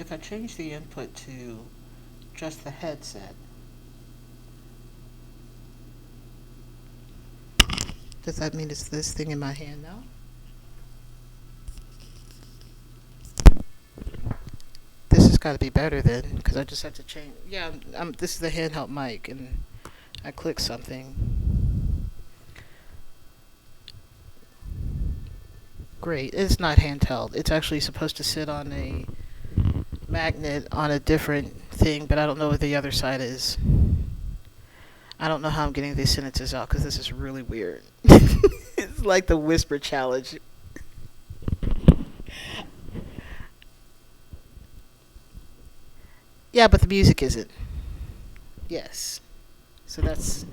if I change the input to just the headset, does that mean it's this thing in my hand now? This has got to be better then, because I just have to change. Yeah, this is the handheld mic, and I click something. Great. It's not handheld. It's actually supposed to sit on a magnet on a different thing, but I don't know what the other side is. I don't know how I'm getting these sentences out because this is really weird. It's like the whisper challenge. Yeah, but the music isn't. Yes. So that's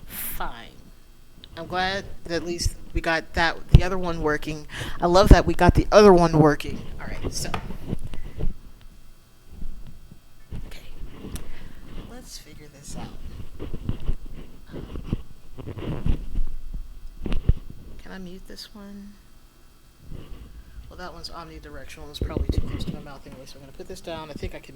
fine. I'm glad that at least we got that the other one working. I love that we got the other one working. All right, so okay, let's figure this out. Can I mute this one? Well, that one's omnidirectional. It's probably too close to my mouth anyway, so I'm gonna put this down. I think I can.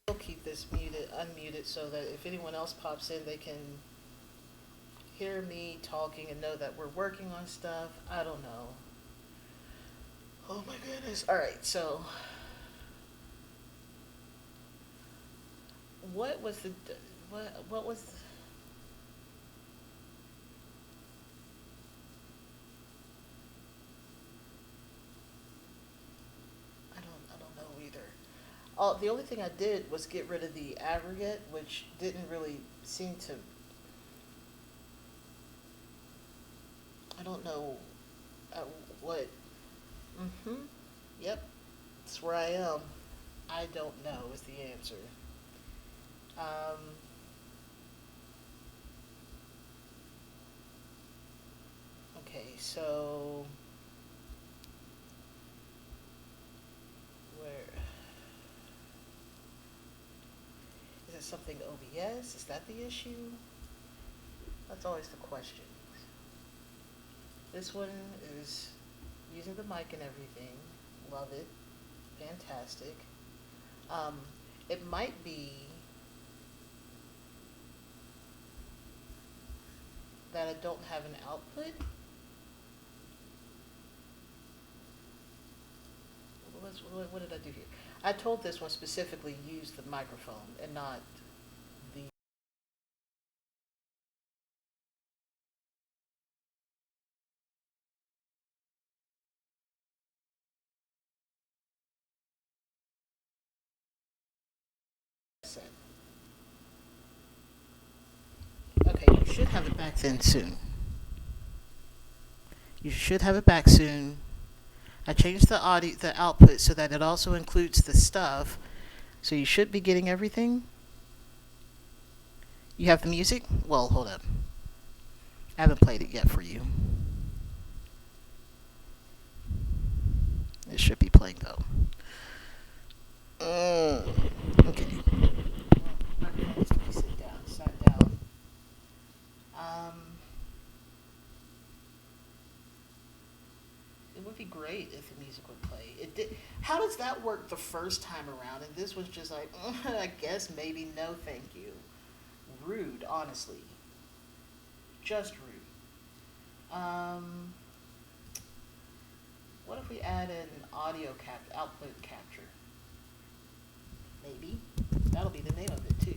We'll keep this muted, unmuted, so that if anyone else pops in, they can hear me talking and know that we're working on stuff. I don't know. Oh my goodness. All right, so what was the what was I don't know either. The only thing I did was get rid of the aggregate, which didn't really seem to. I don't know uh, what. Mm-hmm. Yep, that's where I am. I don't know is the answer. Um, okay, so where is it? Something OBS? Is that the issue? That's always the question. This one is using the mic and everything. Love it. Fantastic. Um, it might be that I don't have an output. What did I do here? I told this one specifically use the microphone and not the. Set. Okay, you should have it back then soon. You should have it back soon. I changed the audio, the output, so that it also includes the stuff. So you should be getting everything. You have the music? Well, hold up. I haven't played it yet for you. It should be playing though. Okay. Sit down. Sat down. Um, it would be great if the music would play. It did. How does that work the first time around? And this was just like, I guess maybe no, thank you. Rude, honestly. Just rude. What if we add an audio output capture? Maybe. That'll be the name of it too.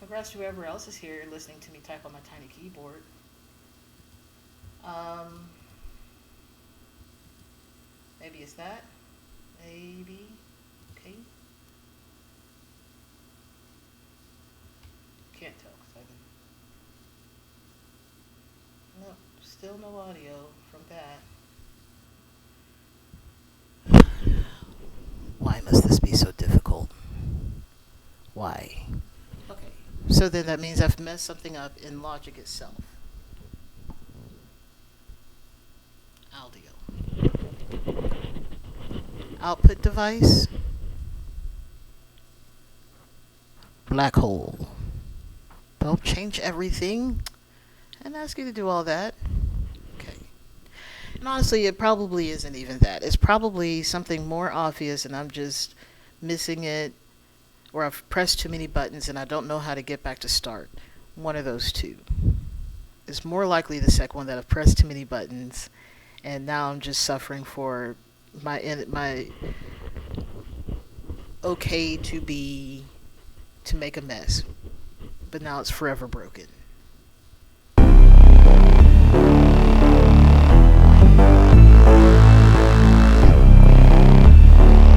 Congrats to whoever else is here listening to me type on my tiny keyboard. Um, Maybe it's that. Maybe. Okay. Can't tell because I didn't. No, still no audio from that. Why must this be so difficult? Why? Okay. So then that means I've messed something up in Logic itself. output device. Black hole. Don't change everything. And ask you to do all that. Okay. And honestly, it probably isn't even that. It's probably something more obvious and I'm just missing it, or I've pressed too many buttons and I don't know how to get back to start. One of those two. It's more likely the second one, that I've pressed too many buttons and now I'm just suffering for my okay to make a mess. But now it's forever broken.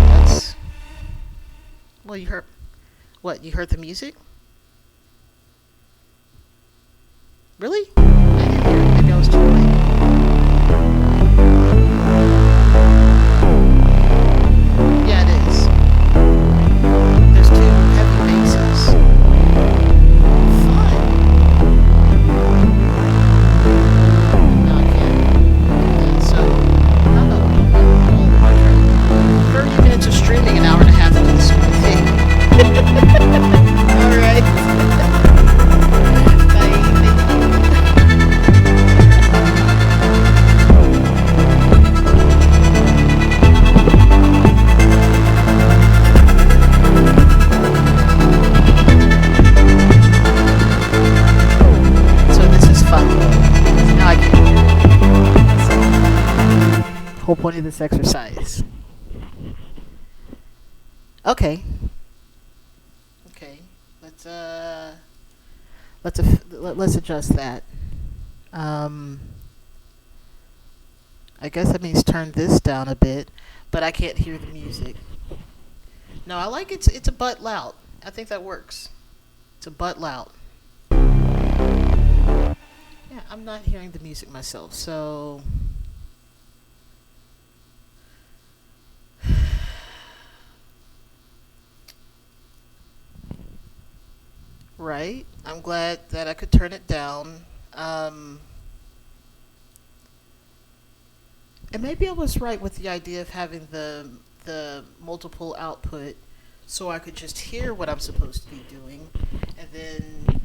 That's, well, you heard what? You heard the music? Really? I didn't hear it. Maybe I was too late. Yeah, it is. There's two heavy basses. Fun. No, I can't do that. So, how about 30 minutes of streaming, an hour and a half into this thing. Alright. Whole point of this exercise. Okay. Let's adjust that. I guess that means turn this down a bit, but I can't hear the music. No, I like it. It's a butt loud. I think that works. It's a butt loud. Yeah, I'm not hearing the music myself, so. Right. I'm glad that I could turn it down. And maybe I was right with the idea of having the multiple output, so I could just hear what I'm supposed to be doing, and then.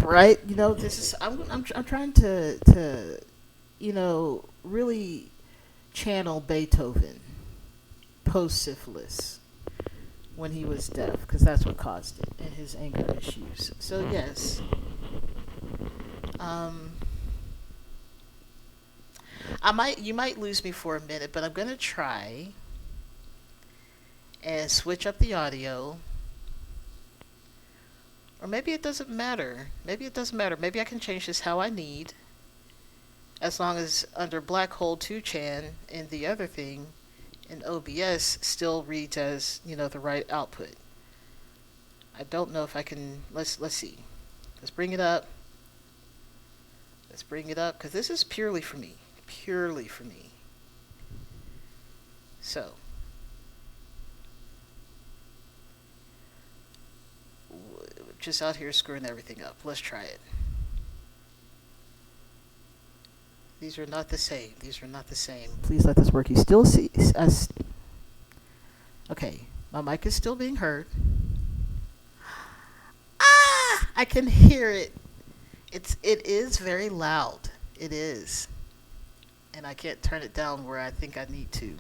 Right. This is I'm trying to really channel Beethoven post syphilis when he was deaf, because that's what caused it, and his anger issues. So yes, you might lose me for a minute, but I'm gonna try and switch up the audio. Or maybe it doesn't matter. Maybe I can change this how I need, as long as under Black Hole 2chan in the other thing, in OBS still reads as, the right output. I don't know if I can. Let's see. Let's bring it up. Because this is purely for me. So. Just out here screwing everything up. Let's try it. These are not the same. Please let this work. You still see us. Okay. My mic is still being heard. Ah! I can hear it. It is very loud. It is. And I can't turn it down where I think I need to.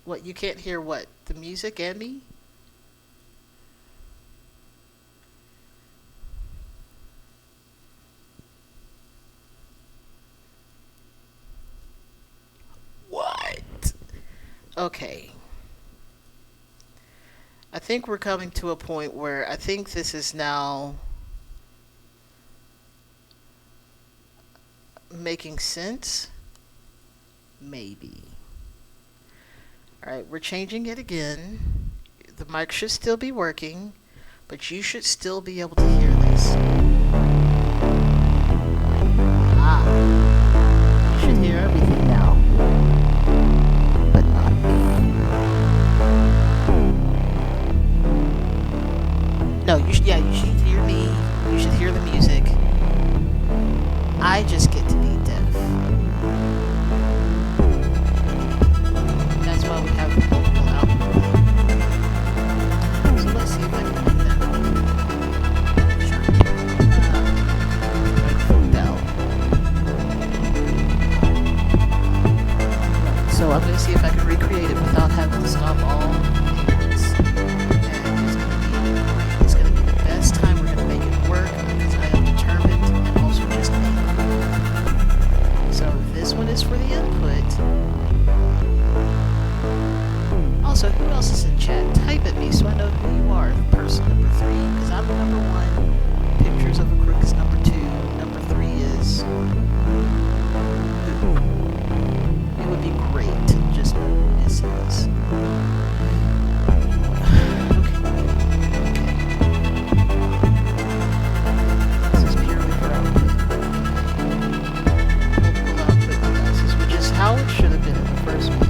What, you can't hear what? The music and me? What? Okay. I think we're coming to a point where I think this is now making sense. Maybe. Alright, we're changing it again. The mic should still be working, but you should still be able to hear this. You should hear everything now. But not me. No, you should hear me. You should hear the music. I just get to be deaf. That's why we have multiple output. So let's see if I can make that bell. So I'm going to see if I can recreate it without having to stop all payments. And it's going to be the best time we're going to make it work because I am determined and also just me. So this one is for the input. Also, who else is in chat? Type at me so I know who you are. Person number 3, because I'm number 1. Pictures of a crook is number 2. Number 3 is who? It would be great to just know who this is. This is purely for output. Multiple output devices, which is how it should have been in the first place.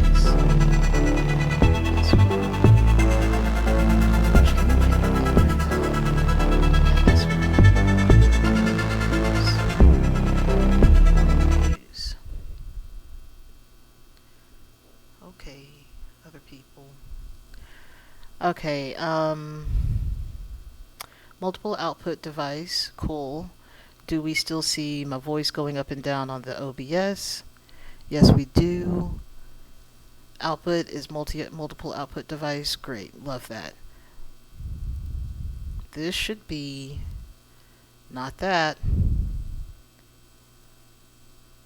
Okay, other people. Okay, multiple output device, cool. Do we still see my voice going up and down on the OBS? Yes, we do. Output is multiple output device, great, love that. This should be not that.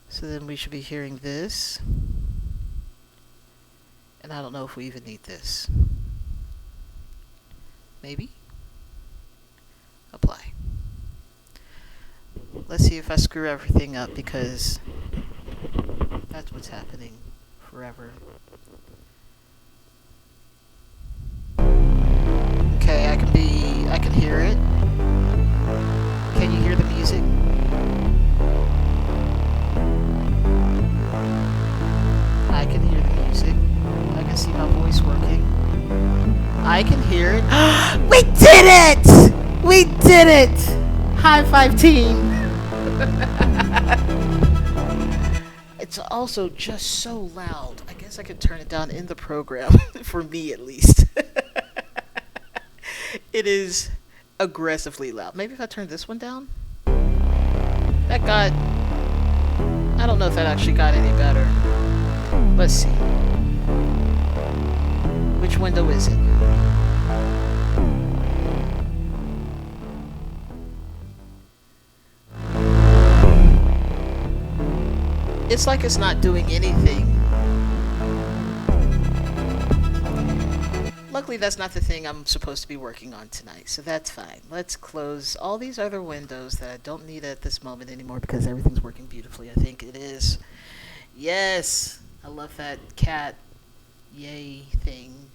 So then we should be hearing this. And I don't know if we even need this. Maybe? Apply. Let's see if I screw everything up because that's what's happening forever. Okay, I can hear it. Can you hear the music? I can hear the music. I can see my voice working. I can hear it. We did it! We did it! High five team! It's also just so loud. I guess I could turn it down in the program, for me at least. It is aggressively loud. Maybe if I turn this one down? That got... I don't know if that actually got any better. Let's see. Which window is it? It's like it's not doing anything. Luckily, that's not the thing I'm supposed to be working on tonight, so that's fine. Let's close all these other windows that I don't need at this moment anymore because everything's working beautifully. I think it is. Yes! I love that cat yay thing.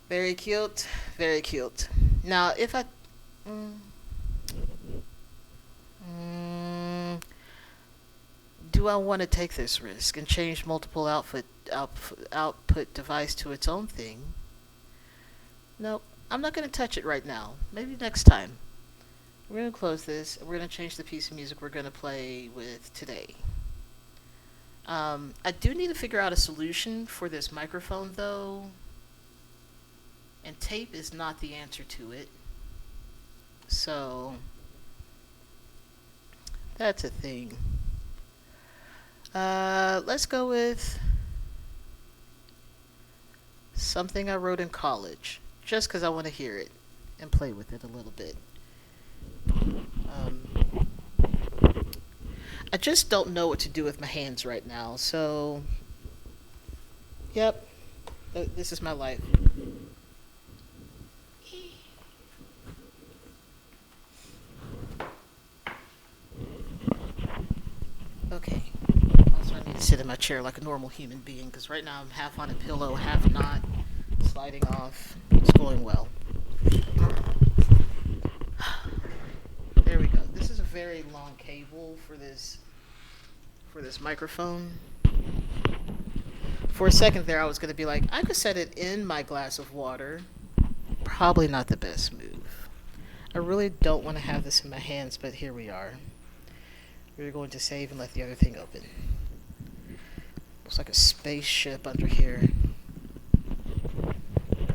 Very cute. Very cute. Now, if I... do I want to take this risk and change multiple output device to its own thing? Nope. I'm not going to touch it right now. Maybe next time. We're going to close this. And we're going to change the piece of music we're going to play with today. I do need to figure out a solution for this microphone, though. And tape is not the answer to it. So, that's a thing. Let's go with something I wrote in college, just because I want to hear it and play with it a little bit. I just don't know what to do with my hands right now, so yep, this is my life. Okay. Also, I need to sit in my chair like a normal human being, because right now I'm half on a pillow, half not, sliding off. It's going well. There we go. This is a very long cable for this microphone. For a second there, I was going to be like, I could set it in my glass of water. Probably not the best move. I really don't want to have this in my hands, but here we are. We're going to save and let the other thing open. Looks like a spaceship under here.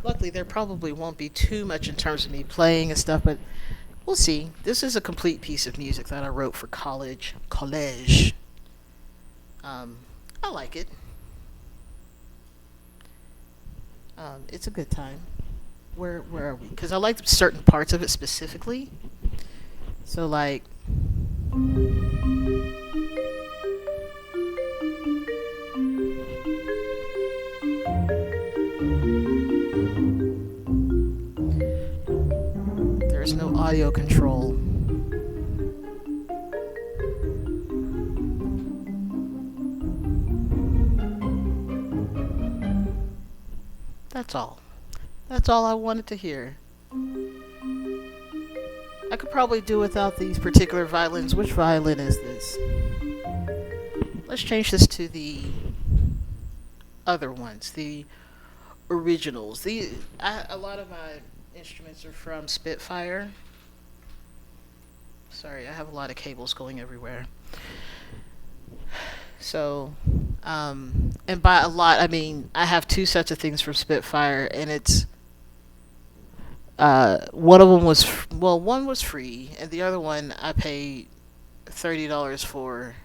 Luckily, there probably won't be too much in terms of me playing and stuff, but we'll see. This is a complete piece of music that I wrote for college. College. I like it. It's a good time. Where are we? Because I like certain parts of it specifically. So like, there's no audio control. That's all. That's all I wanted to hear. I could probably do without these particular violins. Which violin is this? Let's change this to the other ones, the originals. A lot of my instruments are from Spitfire. Sorry, I have a lot of cables going everywhere. So, and by a lot, I mean I have two sets of things from Spitfire, and it's one of them was one was free, and the other one I paid $30 for.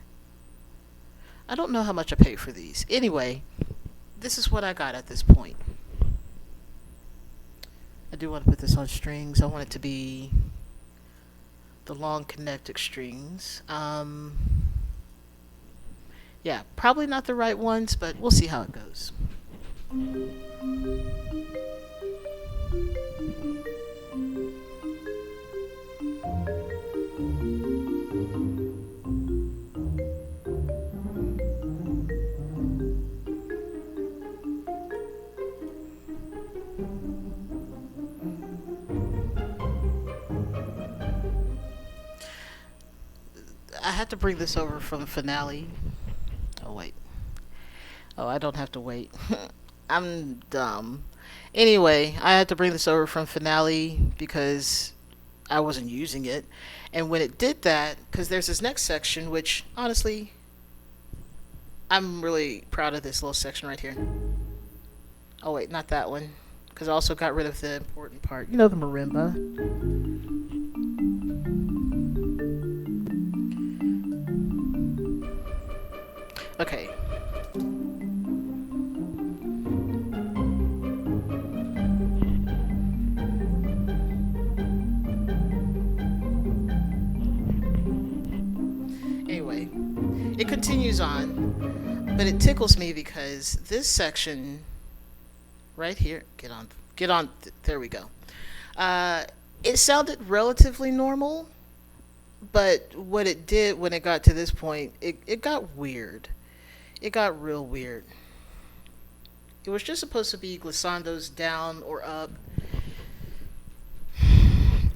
I don't know how much I paid for these. Anyway, this is what I got at this point. I do want to put this on strings. I want it to be the long connected strings. Yeah, probably not the right ones, but we'll see how it goes. I had to bring this over from Finale. Oh, wait. Oh, I don't have to wait. I'm dumb. Anyway, I had to bring this over from Finale because I wasn't using it. And when it did that, because there's this next section, which honestly, I'm really proud of this little section right here. Oh, wait, not that one. Because I also got rid of the important part. You know, the marimba. Okay. Anyway, it continues on, but it tickles me because this section right here, get on, there we go. It sounded relatively normal, but what it did when it got to this point, it got weird. It got real weird. It was just supposed to be glissandos down or up.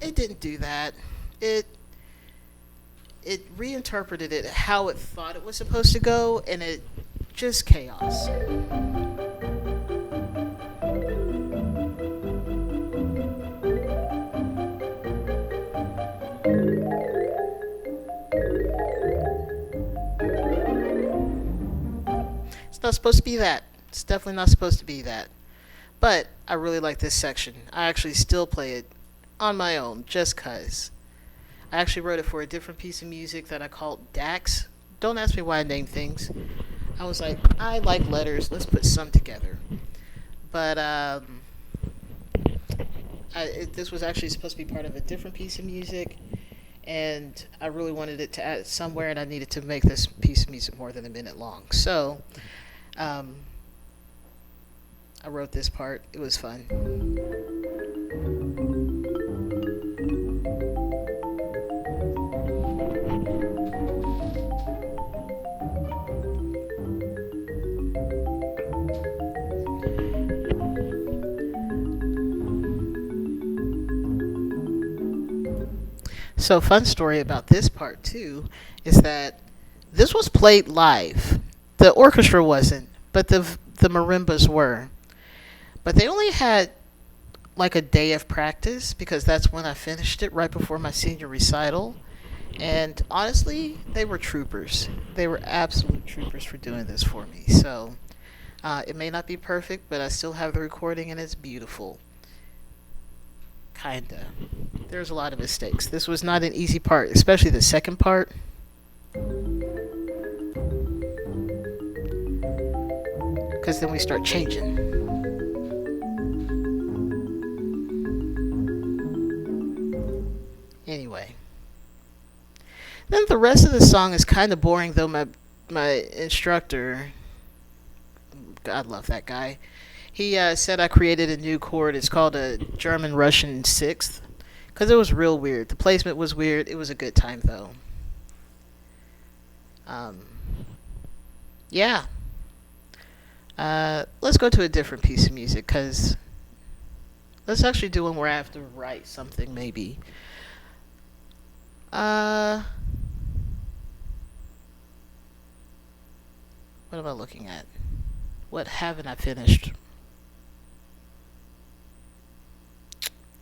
It didn't do that. It reinterpreted it how it thought it was supposed to go, and it just chaos. It's not supposed to be that. It's definitely not supposed to be that. But I really like this section. I actually still play it on my own, just cause. I actually wrote it for a different piece of music that I called Dax. Don't ask me why I name things. I was like, I like letters. Let's put some together. But this was actually supposed to be part of a different piece of music, and I really wanted it to add somewhere, and I needed to make this piece of music more than a minute long. So, I wrote this part. It was fun. So, fun story about this part too is that this was played live. The orchestra wasn't, but the marimbas were. But they only had like a day of practice because that's when I finished it right before my senior recital. And honestly, they were troopers. They were absolute troopers for doing this for me. So it may not be perfect, but I still have the recording and it's beautiful. Kinda. There's a lot of mistakes. This was not an easy part, especially the second part. Because then we start changing. Anyway. Then the rest of the song is kind of boring, though my instructor, God love that guy, he said I created a new chord. It's called a German Russian sixth. Because it was real weird. The placement was weird. It was a good time, though. Um, yeah. Let's go to a different piece of music, because let's actually do one where I have to write something, maybe. Uh, what am I looking at? What haven't I finished?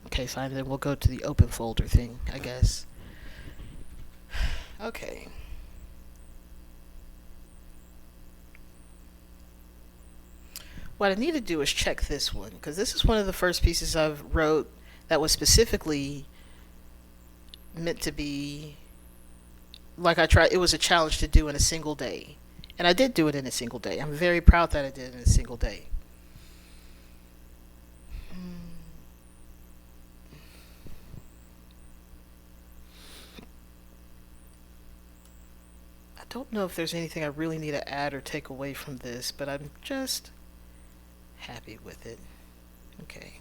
Okay, fine, then we'll go to the open folder thing, I guess. Okay. What I need to do is check this one, because this is one of the first pieces I've wrote that was specifically meant to be like I tried. It was a challenge to do in a single day, and I did do it in a single day. I'm very proud that I did it in a single day. I don't know if there's anything I really need to add or take away from this, but I'm just happy with it. Okay.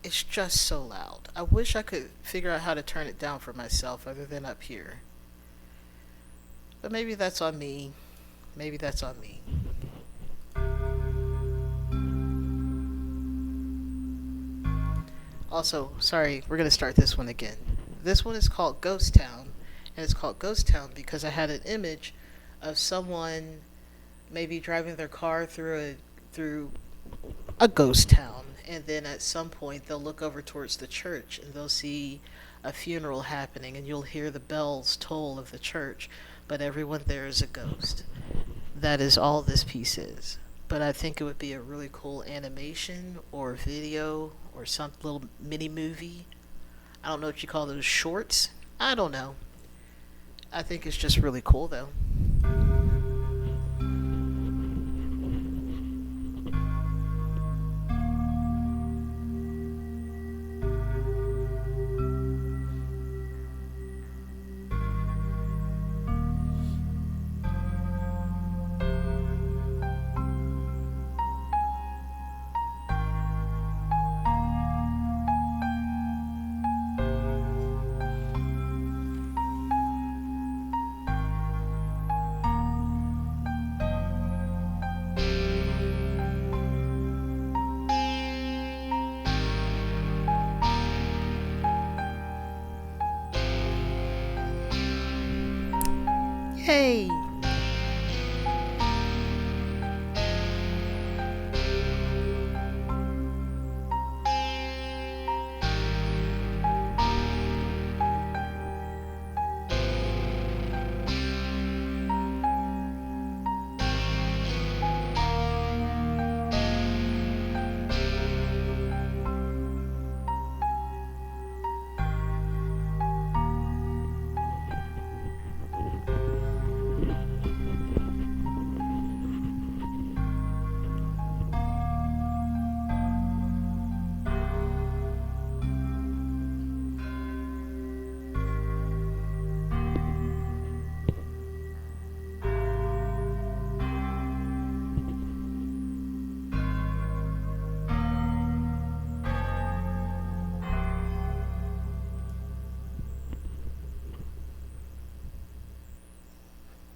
It's just so loud. I wish I could figure out how to turn it down for myself other than up here. But maybe that's on me. Maybe that's on me. Also, sorry, we're going to start this one again. This one is called Ghost Town, and it's called Ghost Town because I had an image of someone maybe driving their car through a ghost town, and then at some point they'll look over towards the church and they'll see a funeral happening, and you'll hear the bells toll of the church, but everyone there is a ghost. That is all this piece is. But I think it would be a really cool animation or video or some little mini movie. I don't know what you call those, shorts. I don't know. I think it's just really cool though. Yay!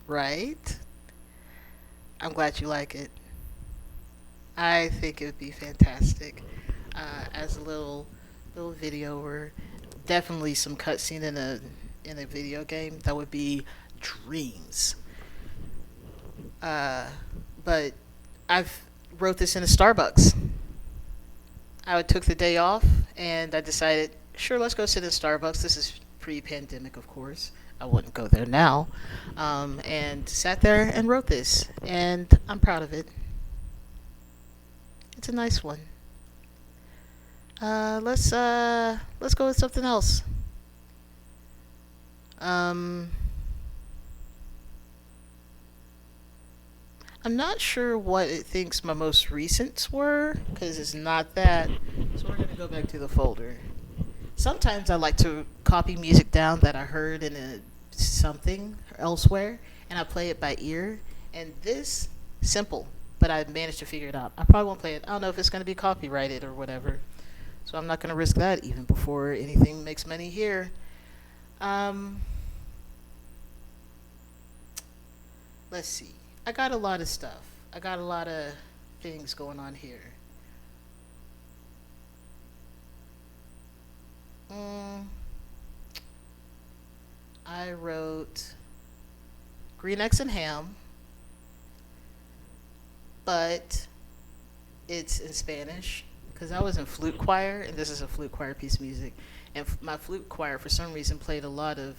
Right? I'm glad you like it. I think it would be fantastic as a little video, or definitely some cutscene in a video game. That would be dreams. Uh, but I've wrote this in a Starbucks. I took the day off and I decided, sure, let's go sit in Starbucks. This is pre-pandemic, of course. I wouldn't go there now. And sat there and wrote this, and I'm proud of it. It's a nice one. Let's go with something else. Um, I'm not sure what it thinks my most recents were because it's not that. So we're gonna go back to the folder. Sometimes I like to copy music down that I heard in a something elsewhere, and I play it by ear. And this simple, but I managed to figure it out. I probably won't play it. I don't know if it's gonna be copyrighted or whatever, so I'm not gonna risk that even before anything makes money here. Um, let's see. I got a lot of stuff. I got a lot of things going on here. Mm, I wrote Green Eggs and Ham, but it's in Spanish because I was in flute choir, and this is a flute choir piece of music. And my flute choir, for some reason, played a lot of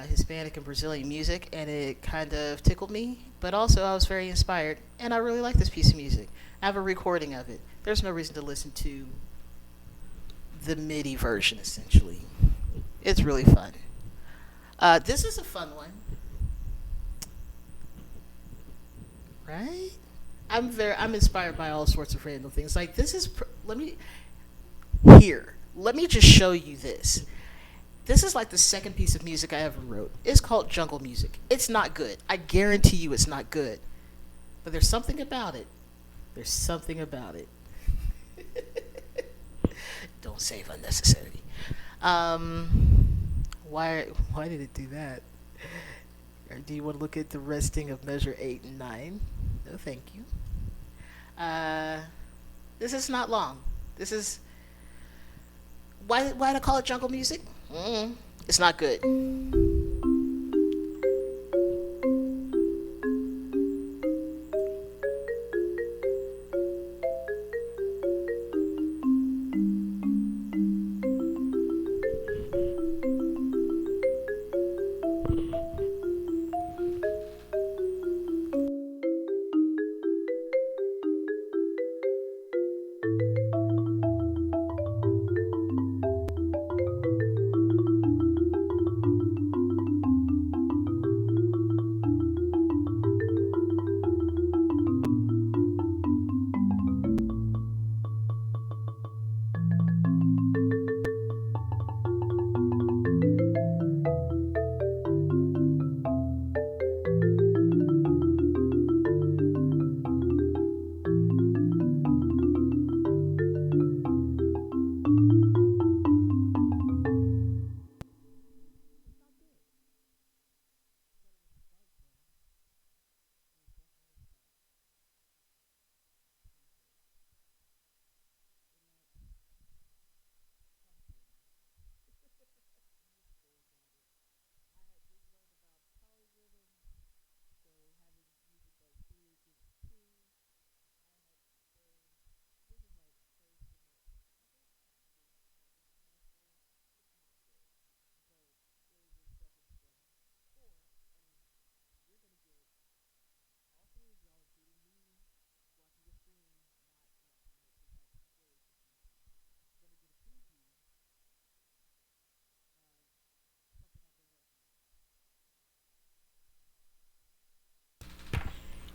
Hispanic and Brazilian music, and it kind of tickled me. But also, I was very inspired, and I really like this piece of music. I have a recording of it. There's no reason to listen to the MIDI version, essentially. It's really fun. This is a fun one, right? I'm inspired by all sorts of random things. Like this is let me just show you this. This is like the second piece of music I ever wrote. It's called Jungle Music. It's not good. I guarantee you it's not good. But there's something about it. There's something about it. Don't save unnecessary. Why did it do that? Or do you want to look at the resting of measure 8 and 9? No, thank you. Uh, this is not long. This is why do I call it jungle music? It's not good.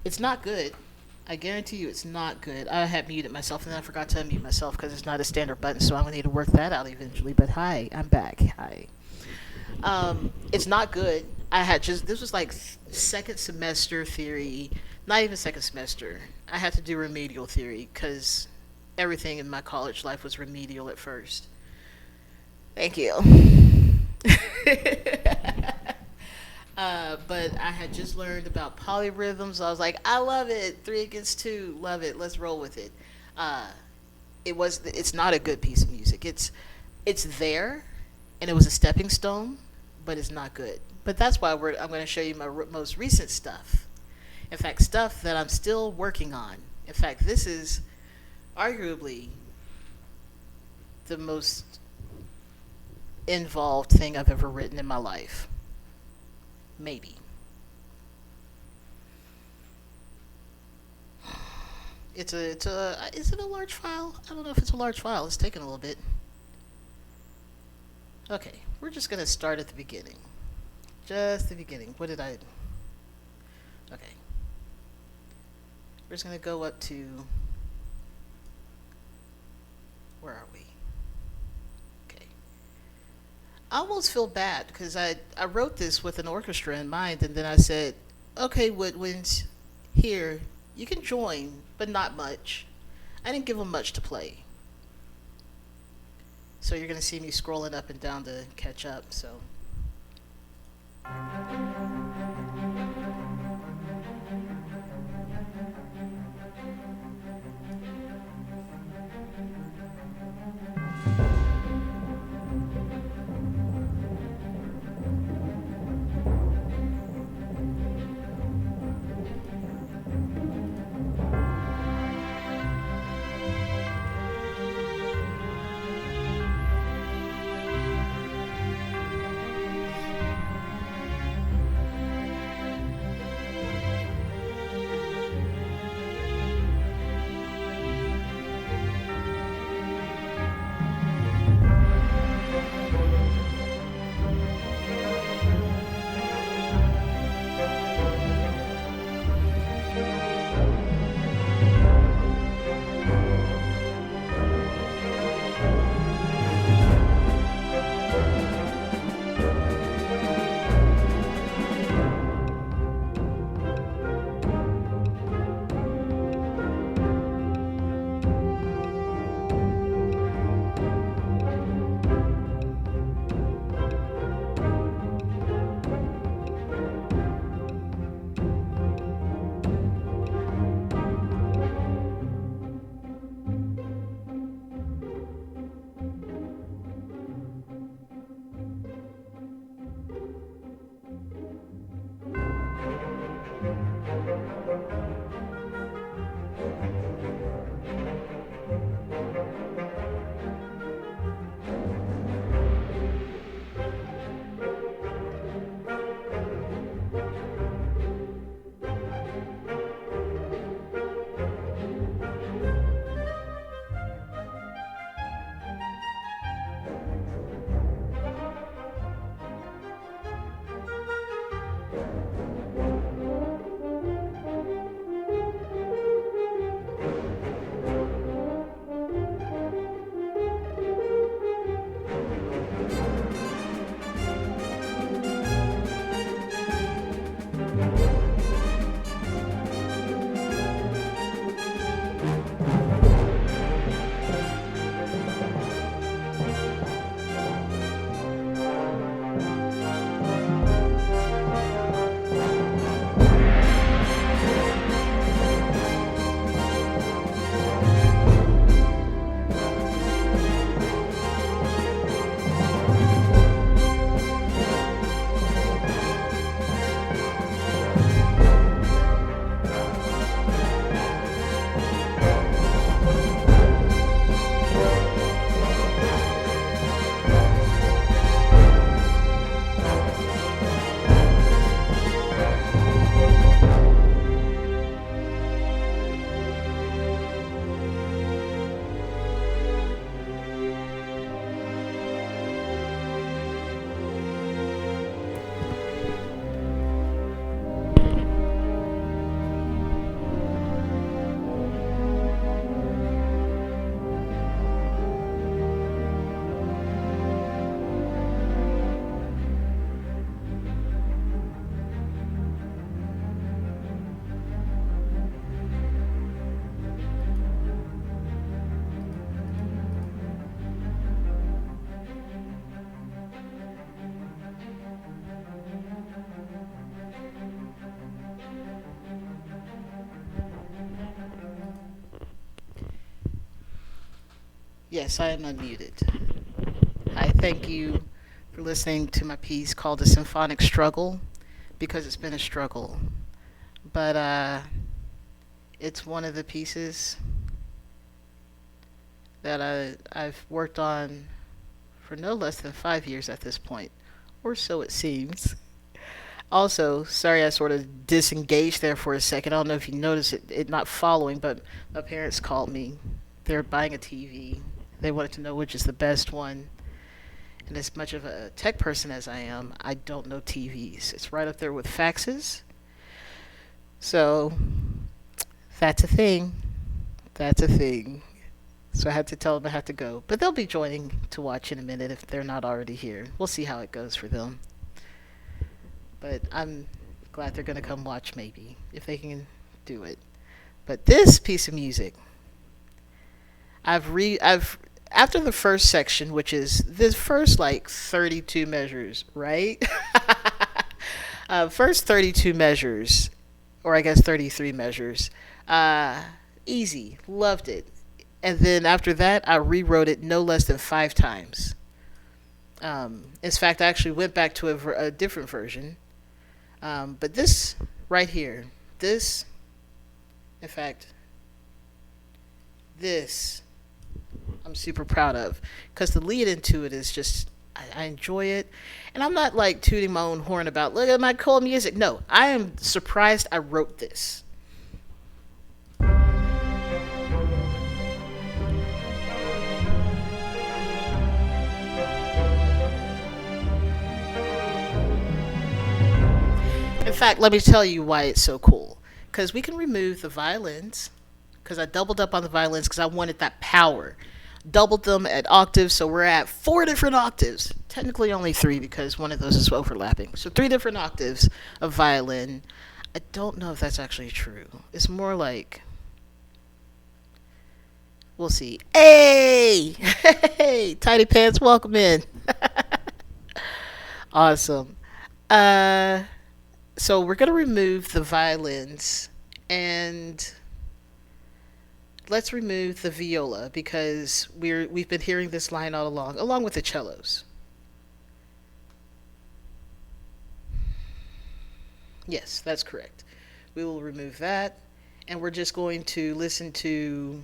It's not good. I guarantee you it's not good. I had muted myself and then I forgot to unmute myself because it's not a standard button, so I'm gonna need to work that out eventually. But hi, I'm back. Hi. It's not good. I had just this was like second semester theory, not even second semester. I had to do remedial theory because everything in my college life was remedial at first. Thank you. But I had just learned about polyrhythms. I was like, I love it. Three against two, love it. Let's roll with it. Uh, it's not a good piece of music. It's there, and it was a stepping stone, but it's not good. But that's why I'm going to show you my most recent stuff. In fact, stuff that I'm still working on. In fact, this is arguably the most involved thing I've ever written in my life. Maybe. Is it a large file? I don't know if it's a large file. It's taking a little bit. Okay, we're just gonna start at the beginning. Just the beginning. What did I? Okay. We're just gonna go up to. Where are we? Okay. I almost feel bad because I wrote this with an orchestra in mind, and then I said, okay, Woodwinds, here, you can join, but not much. I didn't give them much to play. So you're going to see me scrolling up and down to catch up, so. Yes, I am unmuted. I thank you for listening to my piece called The Symphonic Struggle because it's been a struggle. But It's one of the pieces that I've worked on for no less than 5 years at this point, or so it seems. Also, sorry I sort of disengaged there for a second. I don't know if you noticed it not following, but my parents called me. They're buying a TV. They wanted to know which is the best one. And as much of a tech person as I am, I don't know TVs. It's right up there with faxes. So that's a thing. That's a thing. So I had to tell them I had to go. But they'll be joining to watch in a minute if they're not already here. We'll see how it goes for them. But I'm glad they're going to come watch maybe, if they can do it. But this piece of music, I've after the first section, which is this first like 32 measures, right? First 32 measures, or I guess 33 measures. Easy, loved it. And then after that, I rewrote it no less than 5 times. In fact, I actually went back to a different version. But this right here, this, in fact, this, I'm super proud of. Because the lead into it is just, I enjoy it. And I'm not like tooting my own horn about, look at my cool music. No, I am surprised I wrote this. In fact, let me tell you why it's so cool. Because we can remove the violins. Because I doubled up on the violins because I wanted that power. Doubled them at octaves, so we're at 4 different octaves. Technically only 3 because one of those is overlapping. So 3 different octaves of violin. I don't know if that's actually true. It's more like, we'll see. Hey! Hey! Tiny Pants, welcome in. Awesome. So we're going to remove the violins and let's remove the viola because we've been hearing this line all along with the cellos. Yes, that's correct. We will remove that and we're just going to listen to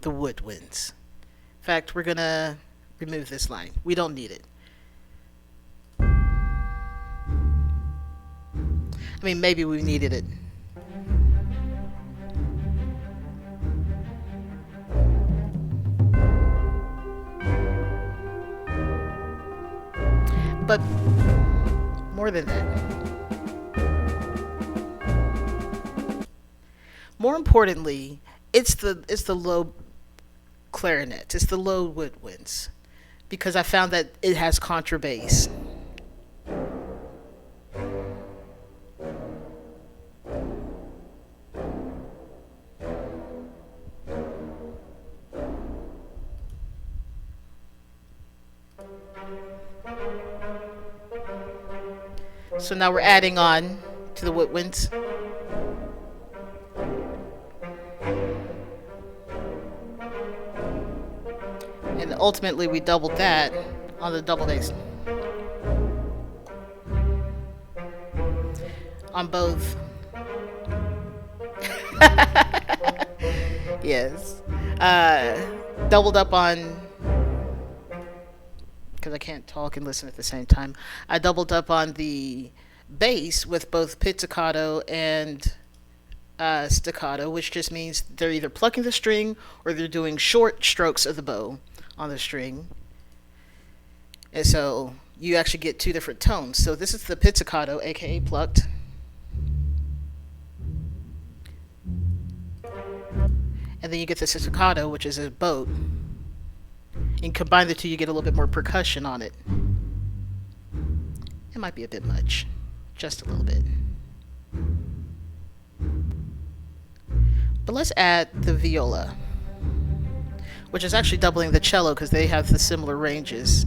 the woodwinds. In fact, we're going to remove this line. We don't need it. I mean, maybe we needed it. But more than that. More importantly, it's the low clarinet. It's the low woodwinds. Because I found that it has contrabass. So now we're adding on to the woodwinds. And ultimately we doubled that on the double bass. On both. Yes. Doubled up on, because I can't talk and listen at the same time. I doubled up on the bass with both pizzicato and staccato, which just means they're either plucking the string or they're doing short strokes of the bow on the string. And so you actually get 2 different tones. So this is the pizzicato, aka plucked. And then you get the staccato, which is a boat. And combine the 2, you get a little bit more percussion on it. It might be a bit much. Just a little bit. But let's add the viola, which is actually doubling the cello because they have the similar ranges.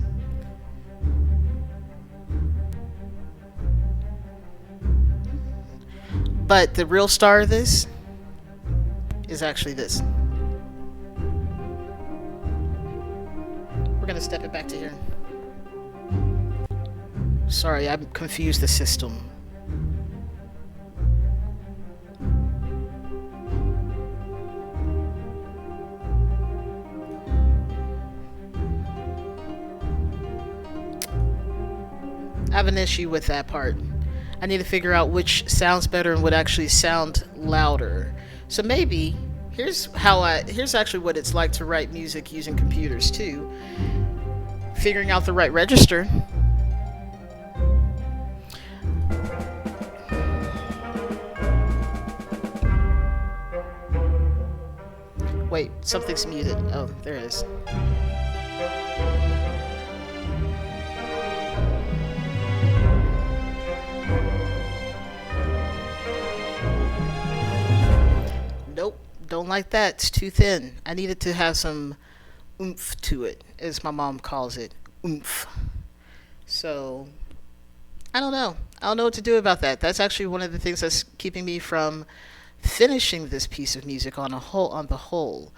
But the real star of this is actually this. We're going to step it back to here. Sorry, I confused the system. I have an issue with that part. I need to figure out which sounds better and would actually sound louder. So maybe here's actually what it's like to write music using computers too. Figuring out the right register. Wait, something's muted. Oh, there it is. Nope, don't like that. It's too thin. I needed to have some oomph to it, as my mom calls it. Oomph. So, I don't know. I don't know what to do about that. That's actually one of the things that's keeping me from finishing this piece of music on the whole.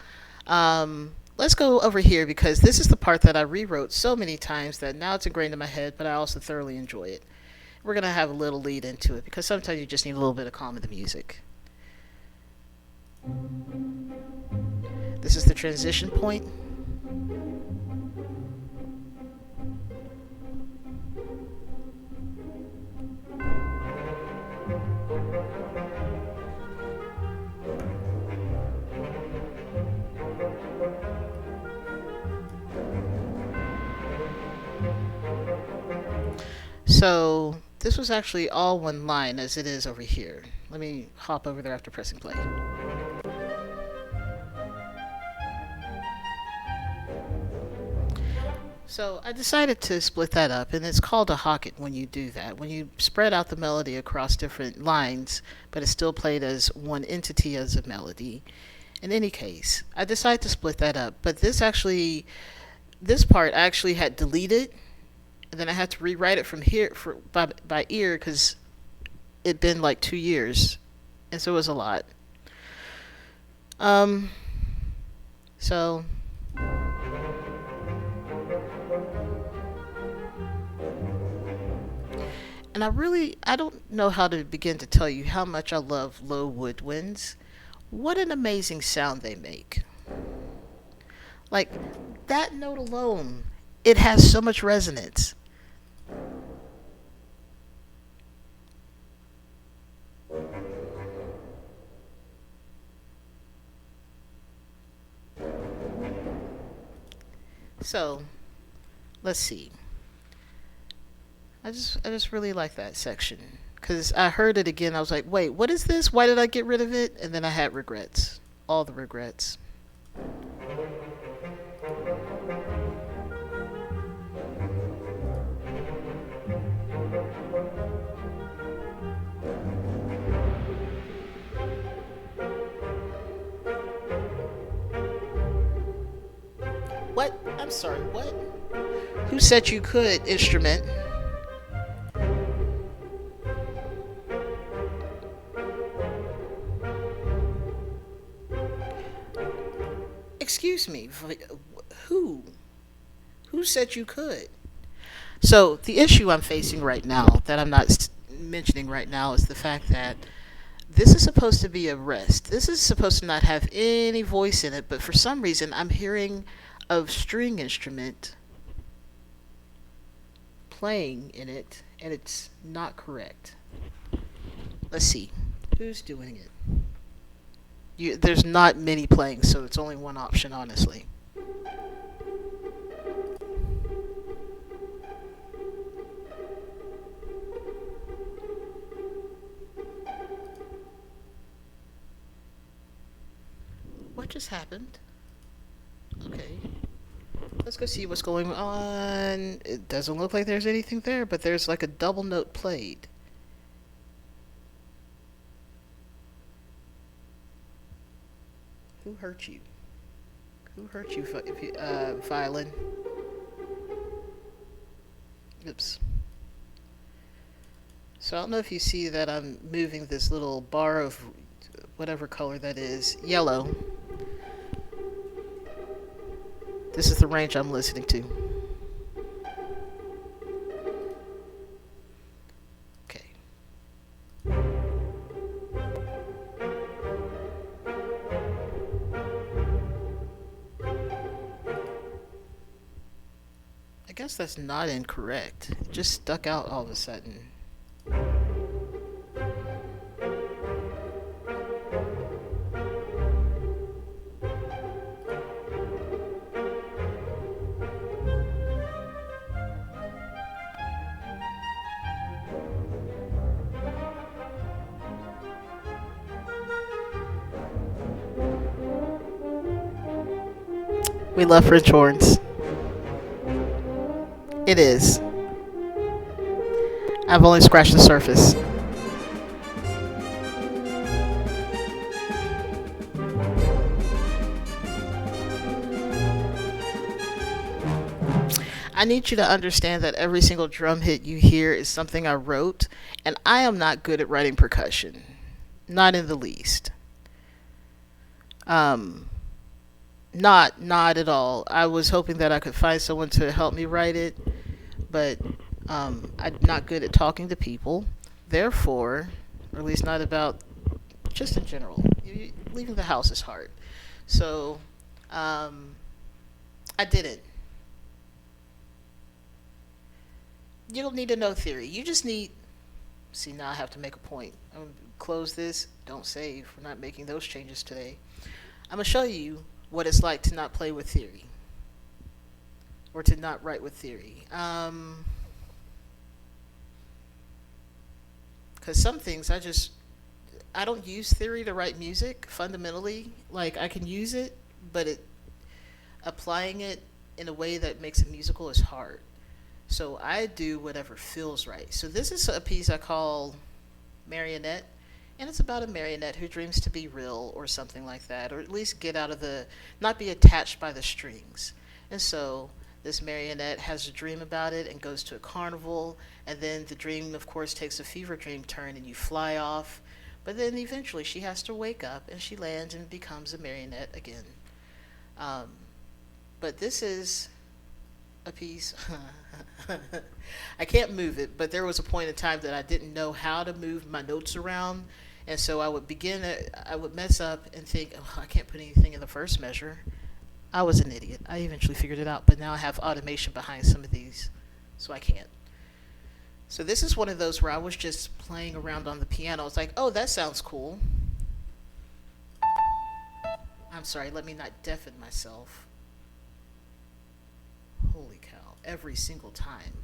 Let's go over here because this is the part that I rewrote so many times that now it's ingrained in my head, but I also thoroughly enjoy it. We're gonna have a little lead into it because sometimes you just need a little bit of calm in the music. This is the transition point. So this was actually all one line as it is over here. Let me hop over there after pressing play. So I decided to split that up, and it's called a hocket when you do that. When you spread out the melody across different lines, but it's still played as one entity as a melody. In any case, I decided to split that up, but this part I actually had deleted, and then I had to rewrite it from here by ear because it'd been like 2 years, and so it was a lot. Um, so and I don't know how to begin to tell you how much I love low woodwinds. What an amazing sound they make. Like that note alone, it has so much resonance. So, let's see. I just really like that section cuz I heard it again. I was like, "Wait, what is this? Why did I get rid of it?" And then I had regrets. All the regrets. What? I'm sorry. What? Who said you could instrument? Excuse me. Who? Who said you could? So the issue I'm facing right now that I'm not mentioning right now is the fact that this is supposed to be a rest. This is supposed to not have any voice in it, but for some reason I'm hearing a string instrument playing in it, and it's not correct. Let's see. Who's doing it? There's not many playing, so it's only one option, honestly. What just happened? Okay. Let's go see what's going on. It doesn't look like there's anything there, but there's like a double note played. Who hurt you? Who hurt you, violin? Oops. So I don't know if you see that I'm moving this little bar of whatever color that is, yellow. This is the range I'm listening to. Okay. I guess that's not incorrect. It just stuck out all of a sudden. We love French horns. It is. I've only scratched the surface. I need you to understand that every single drum hit you hear is something I wrote, and I am not good at writing percussion. Not in the least. Um, not at all. I was hoping that I could find someone to help me write it, but I'm not good at talking to people. Therefore, or at least not about just in general. Leaving the house is hard. So, um, I didn't. You don't need to know theory. You just need. See, now I have to make a point. I'm going to close this. Don't save. We're not making those changes today. I'm going to show you what it's like to not play with theory or to not write with theory. Because some things I don't use theory to write music fundamentally. Like, I can use it, but applying it in a way that makes it musical is hard. So I do whatever feels right. So this is a piece I call Marionette, and it's about a marionette who dreams to be real or something like that, or at least get out of not be attached by the strings. And so this marionette has a dream about it and goes to a carnival, and then the dream, of course, takes a fever dream turn and you fly off. But then eventually she has to wake up and she lands and becomes a marionette again. Um, but this is a piece. I can't move it, but there was a point in time that I didn't know how to move my notes around, and so I would mess up and think, oh, I can't put anything in the first measure. I was an idiot. I eventually figured it out, but now I have automation behind some of these, so I can't. So this is one of those where I was just playing around on the piano. It's like, oh, that sounds cool. I'm sorry, let me not deafen myself. Holy cow, every single time.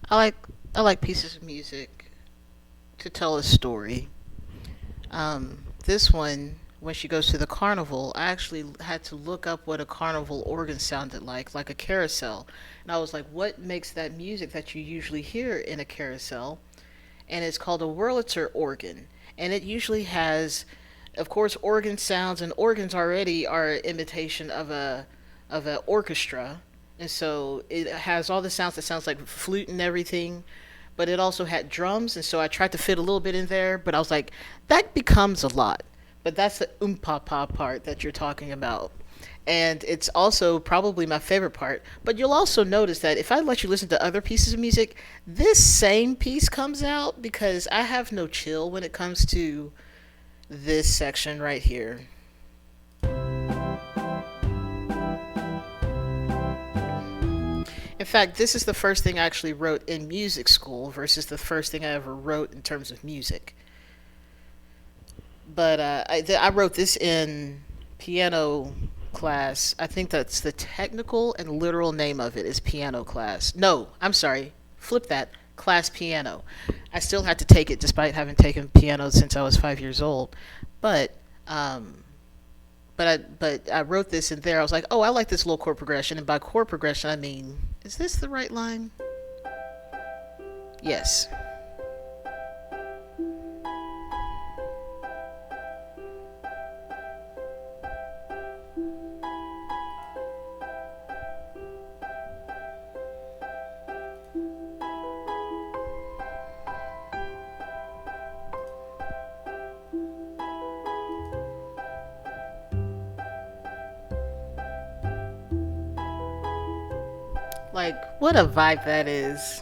I like I like pieces of music to tell a story. This one, when she goes to the carnival, I actually had to look up what a carnival organ sounded like a carousel. And I was like, what makes that music that you usually hear in a carousel? And it's called a Wurlitzer organ. And it usually has, of course, organ sounds, and organs already are an imitation of an orchestra. And so it has all the sounds that sounds like flute and everything, but it also had drums, and so I tried to fit a little bit in there, but I was like, that becomes a lot. But that's the pa part that you're talking about. And it's also probably my favorite part. But you'll also notice that if I let you listen to other pieces of music, this same piece comes out because I have no chill when it comes to this section right here. In fact, this is the first thing I actually wrote in music school versus the first thing I ever wrote in terms of music. But I wrote this in piano class. I think that's the technical and literal name of it is piano class. No, I'm sorry. Flip that. Class piano. I still had to take it despite having taken piano since I was 5 years old. But um, but I wrote this in there. I was like, oh, I like this little chord progression, and by chord progression I mean, is this the right line? Yes. Like, what a vibe that is.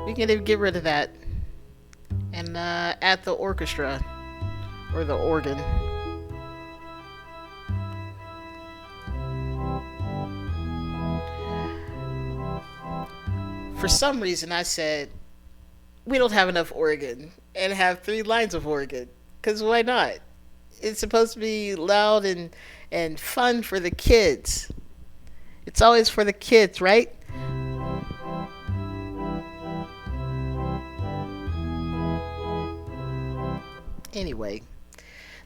We can even get rid of that and add the orchestra or the organ. For some reason, I said we don't have enough organ and have 3 lines of organ. Because why not? It's supposed to be loud and fun for the kids. It's always for the kids, right? Anyway,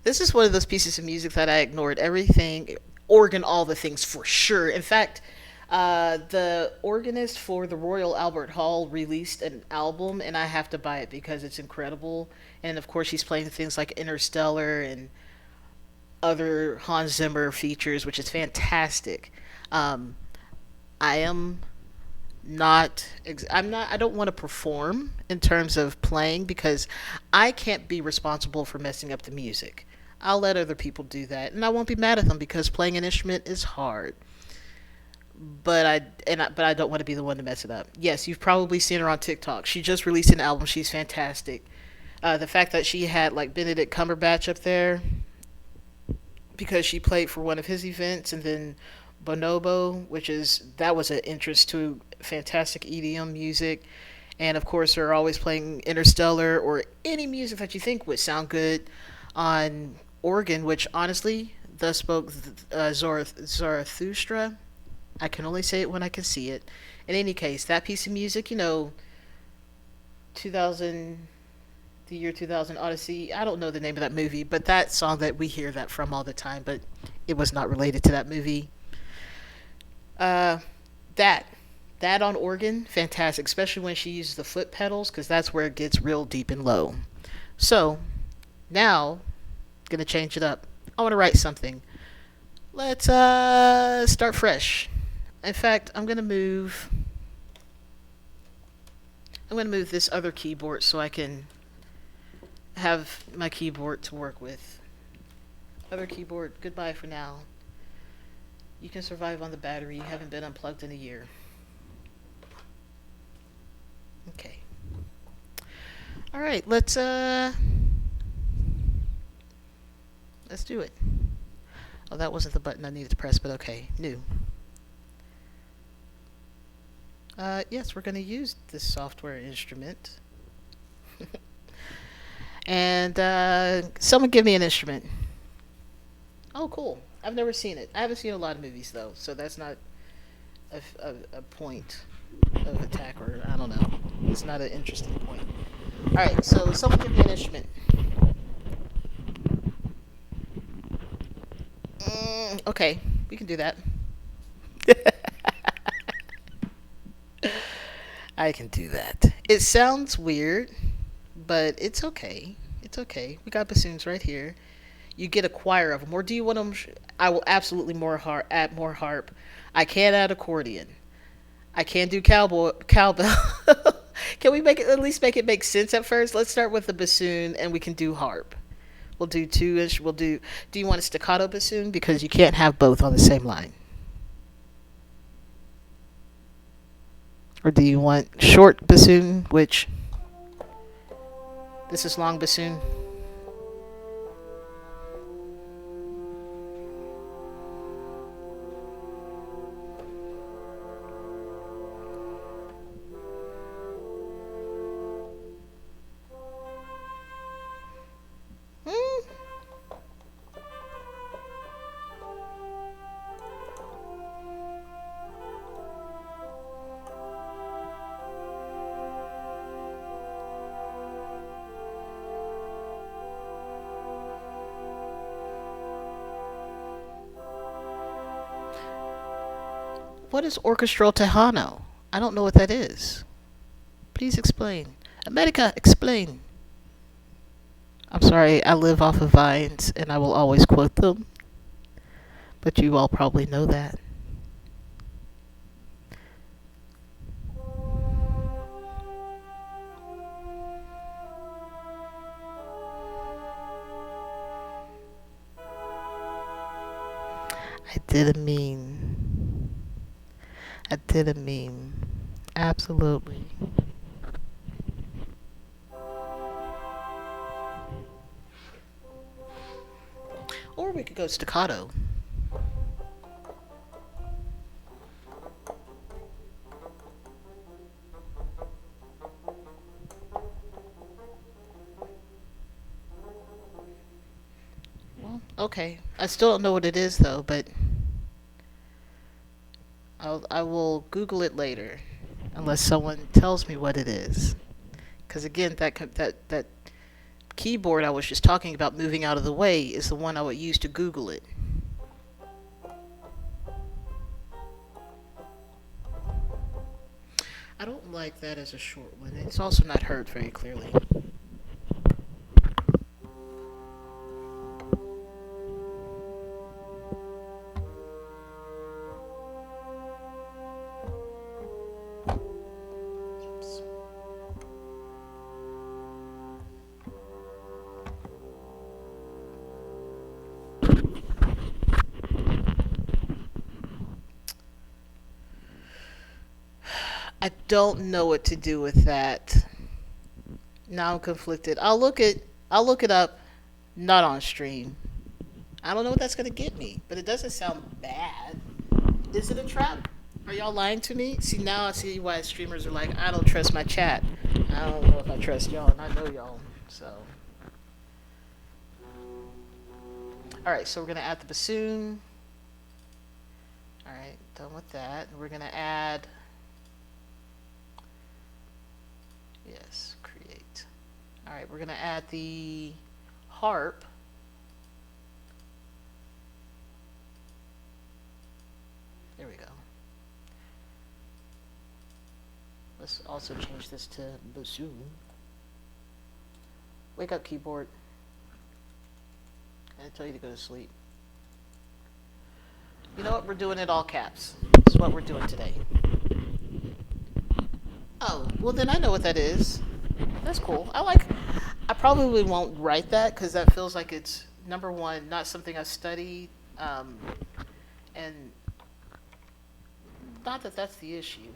this is one of those pieces of music that I ignored everything, organ, all the things for sure. In fact, the organist for the Royal Albert Hall released an album, and I have to buy it because it's incredible. And of course, he's playing things like Interstellar and other Hans Zimmer features, which is fantastic. Um, I am not I don't want to perform in terms of playing because I can't be responsible for messing up the music. I'll let other people do that and I won't be mad at them because playing an instrument is hard. But I don't want to be the one to mess it up. Yes, you've probably seen her on TikTok. She just released an album. She's fantastic. The fact that she had like Benedict Cumberbatch up there because she played for one of his events, and then Bonobo, which is that was an interest to fantastic EDM music, and of course they're always playing Interstellar or any music that you think would sound good on organ. Which honestly, thus spoke Zarathustra. I can only say it when I can see it. In any case, that piece of music, 2000, the year 2000 Odyssey. I don't know the name of that movie, but that song that we hear that from all the time, but it was not related to that movie. Uh, that that on organ, fantastic, especially when she uses the foot pedals, because that's where it gets real deep and low. So now, gonna change it up. I want to write something. Let's start fresh. In fact, I'm gonna move this other keyboard so I can have my keyboard to work with. Other keyboard, goodbye for now. You can survive on the battery. You haven't been unplugged in a year. Okay. All right, let's do it. Oh, that wasn't the button I needed to press, but okay. New. Yes, we're going to use this software instrument. And someone give me an instrument. Oh, cool. I've never seen it. I haven't seen a lot of movies, though, so that's not a point of attack, or I don't know. It's not an interesting point. All right, so someone give me an instrument. Okay, we can do that. I can do that. It sounds weird, but it's okay. It's okay. We got bassoons right here. You get a choir of them. Or do you want them? I will absolutely add more harp. I can add accordion. I can do cowbell. Can we make it at least make it make sense at first? Let's start with the bassoon, and we can do harp. We'll do two ish. We'll do. Do you want a staccato bassoon? Because you can't have both on the same line. Or do you want short bassoon, which this is long bassoon? Hmm. What is orchestral tejano? I don't know what that is. Please explain. America, explain. I'm sorry, I live off of vines and I will always quote them, but you all probably know that. I didn't mean. I didn't mean. Absolutely. Or we could go staccato. Well, okay. I still don't know what it is though, but I will Google it later, unless someone tells me what it is. Because again, that keyboard I was just talking about moving out of the way is the one I would use to Google it. I don't like that as a short one. It's also not heard very clearly. Oops. I don't know what to do with that. Now I'm conflicted. I'll look it up, not on stream. I don't know what that's gonna get me, but it doesn't sound bad. Is it a trap? Are y'all lying to me? See, now I see why streamers are like, I don't trust my chat. I don't know if I trust y'all, and I know y'all. So, all right. So we're gonna add the bassoon. All right. Done with that. We're going to add, yes, create. All right, we're going to add the harp. There we go. Let's also change this to bassoon. Wake up, keyboard. I tell you to go to sleep. You know what? We're doing it all caps. That's what we're doing today. Oh, well then I know what that is. That's cool. I probably won't write that because that feels like it's, number one, not something I studied. And not that that's the issue.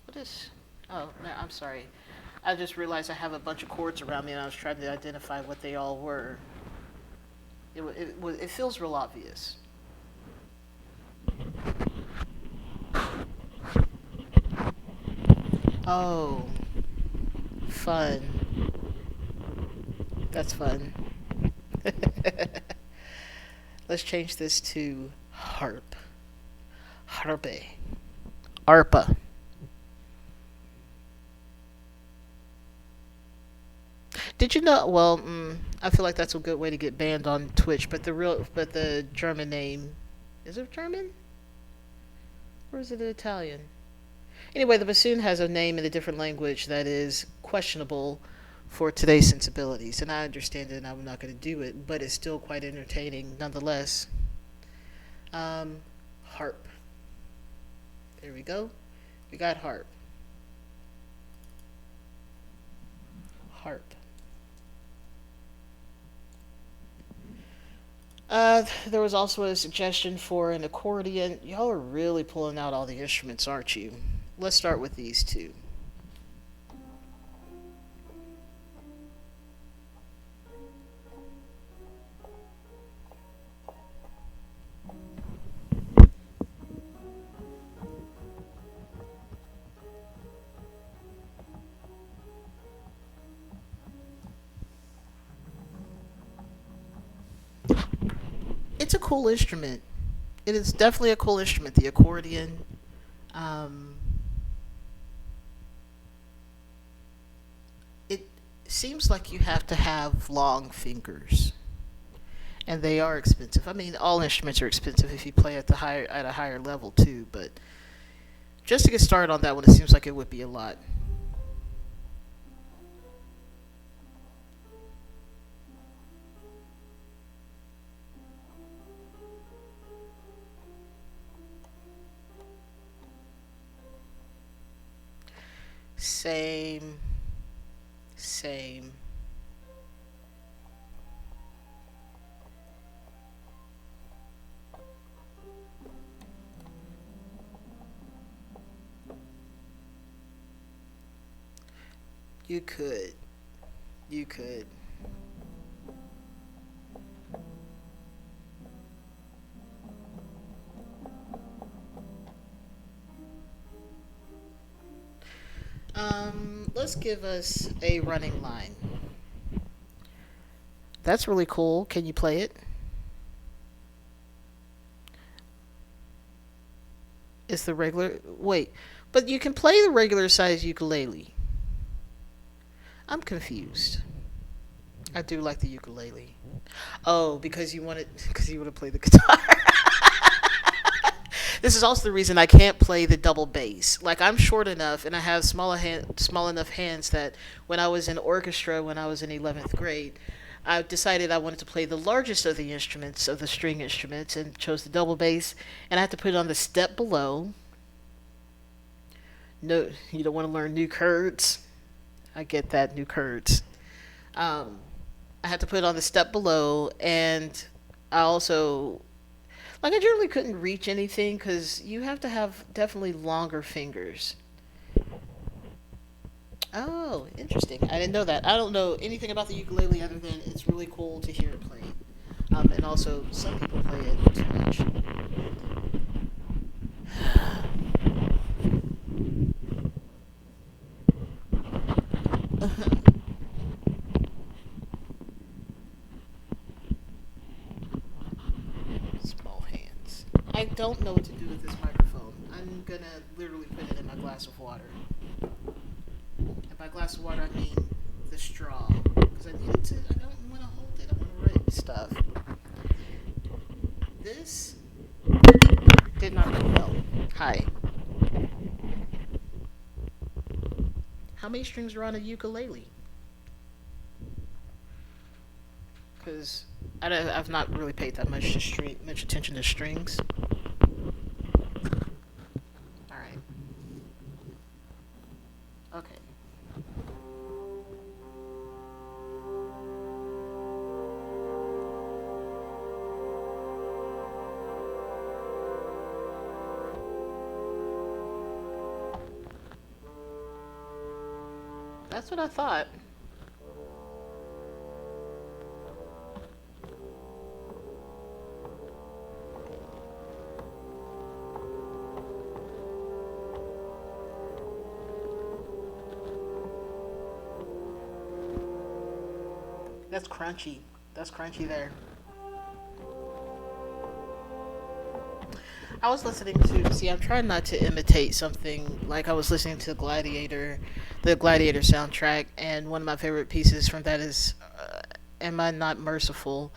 What is, oh, no, I'm sorry. I just realized I have a bunch of chords around me and I was trying to identify what they all were. It feels real obvious. Oh, fun. That's fun. Let's change this to harp. Harpe. ARPA. Did you know? Well, I feel like that's a good way to get banned on Twitch. But the German name, is it German or is it Italian? Anyway, the bassoon has a name in a different language that is questionable for today's sensibilities, and I understand it, and I'm not going to do it, but it's still quite entertaining nonetheless. Harp. There we go. We got harp. Harp. There was also a suggestion for an accordion. Y'all are really pulling out all the instruments, aren't you? Let's start with these two. It's a cool instrument. It is definitely a cool instrument, the accordion. Um, it seems like you have to have long fingers, and they are expensive. I mean, all instruments are expensive if you play at a higher level too. But just to get started on that one, it seems like it would be a lot. Same, same. You could, you could. Let's give us a running line. That's really cool. Can you play it? It's the regular. Wait, but you can play the regular size ukulele. I'm confused. I do like the ukulele. Oh, because you want to play the guitar. This is also the reason I can't play the double bass. Like I'm short enough and I have small enough hands that when I was in orchestra when I was in 11th grade, I decided I wanted to play the largest of the instruments, of the string instruments, and chose the double bass. And I had to put it on the step below. No, you don't want to learn new chords. I get that, new chords. Um, I had to put it on the step below, and I also I generally couldn't reach anything because you have to have definitely longer fingers. Oh, interesting. I didn't know that. I don't know anything about the ukulele other than it's really cool to hear it played. And also, some people play it too much. Small hands. don't know what to do with this microphone. I'm gonna literally put it in my glass of water. And by glass of water, I mean the straw. Because I need it to, I don't want to hold it. I want to write stuff. This did not go well. Hi. How many strings are on a ukulele? Because I've not really paid that much attention to strings. All right. Okay. That's what I thought. That's crunchy. That's crunchy there. I was listening to, see, I'm trying not to imitate something like I was listening to Gladiator, the Gladiator soundtrack, and one of my favorite pieces from that is Am I Not Merciful?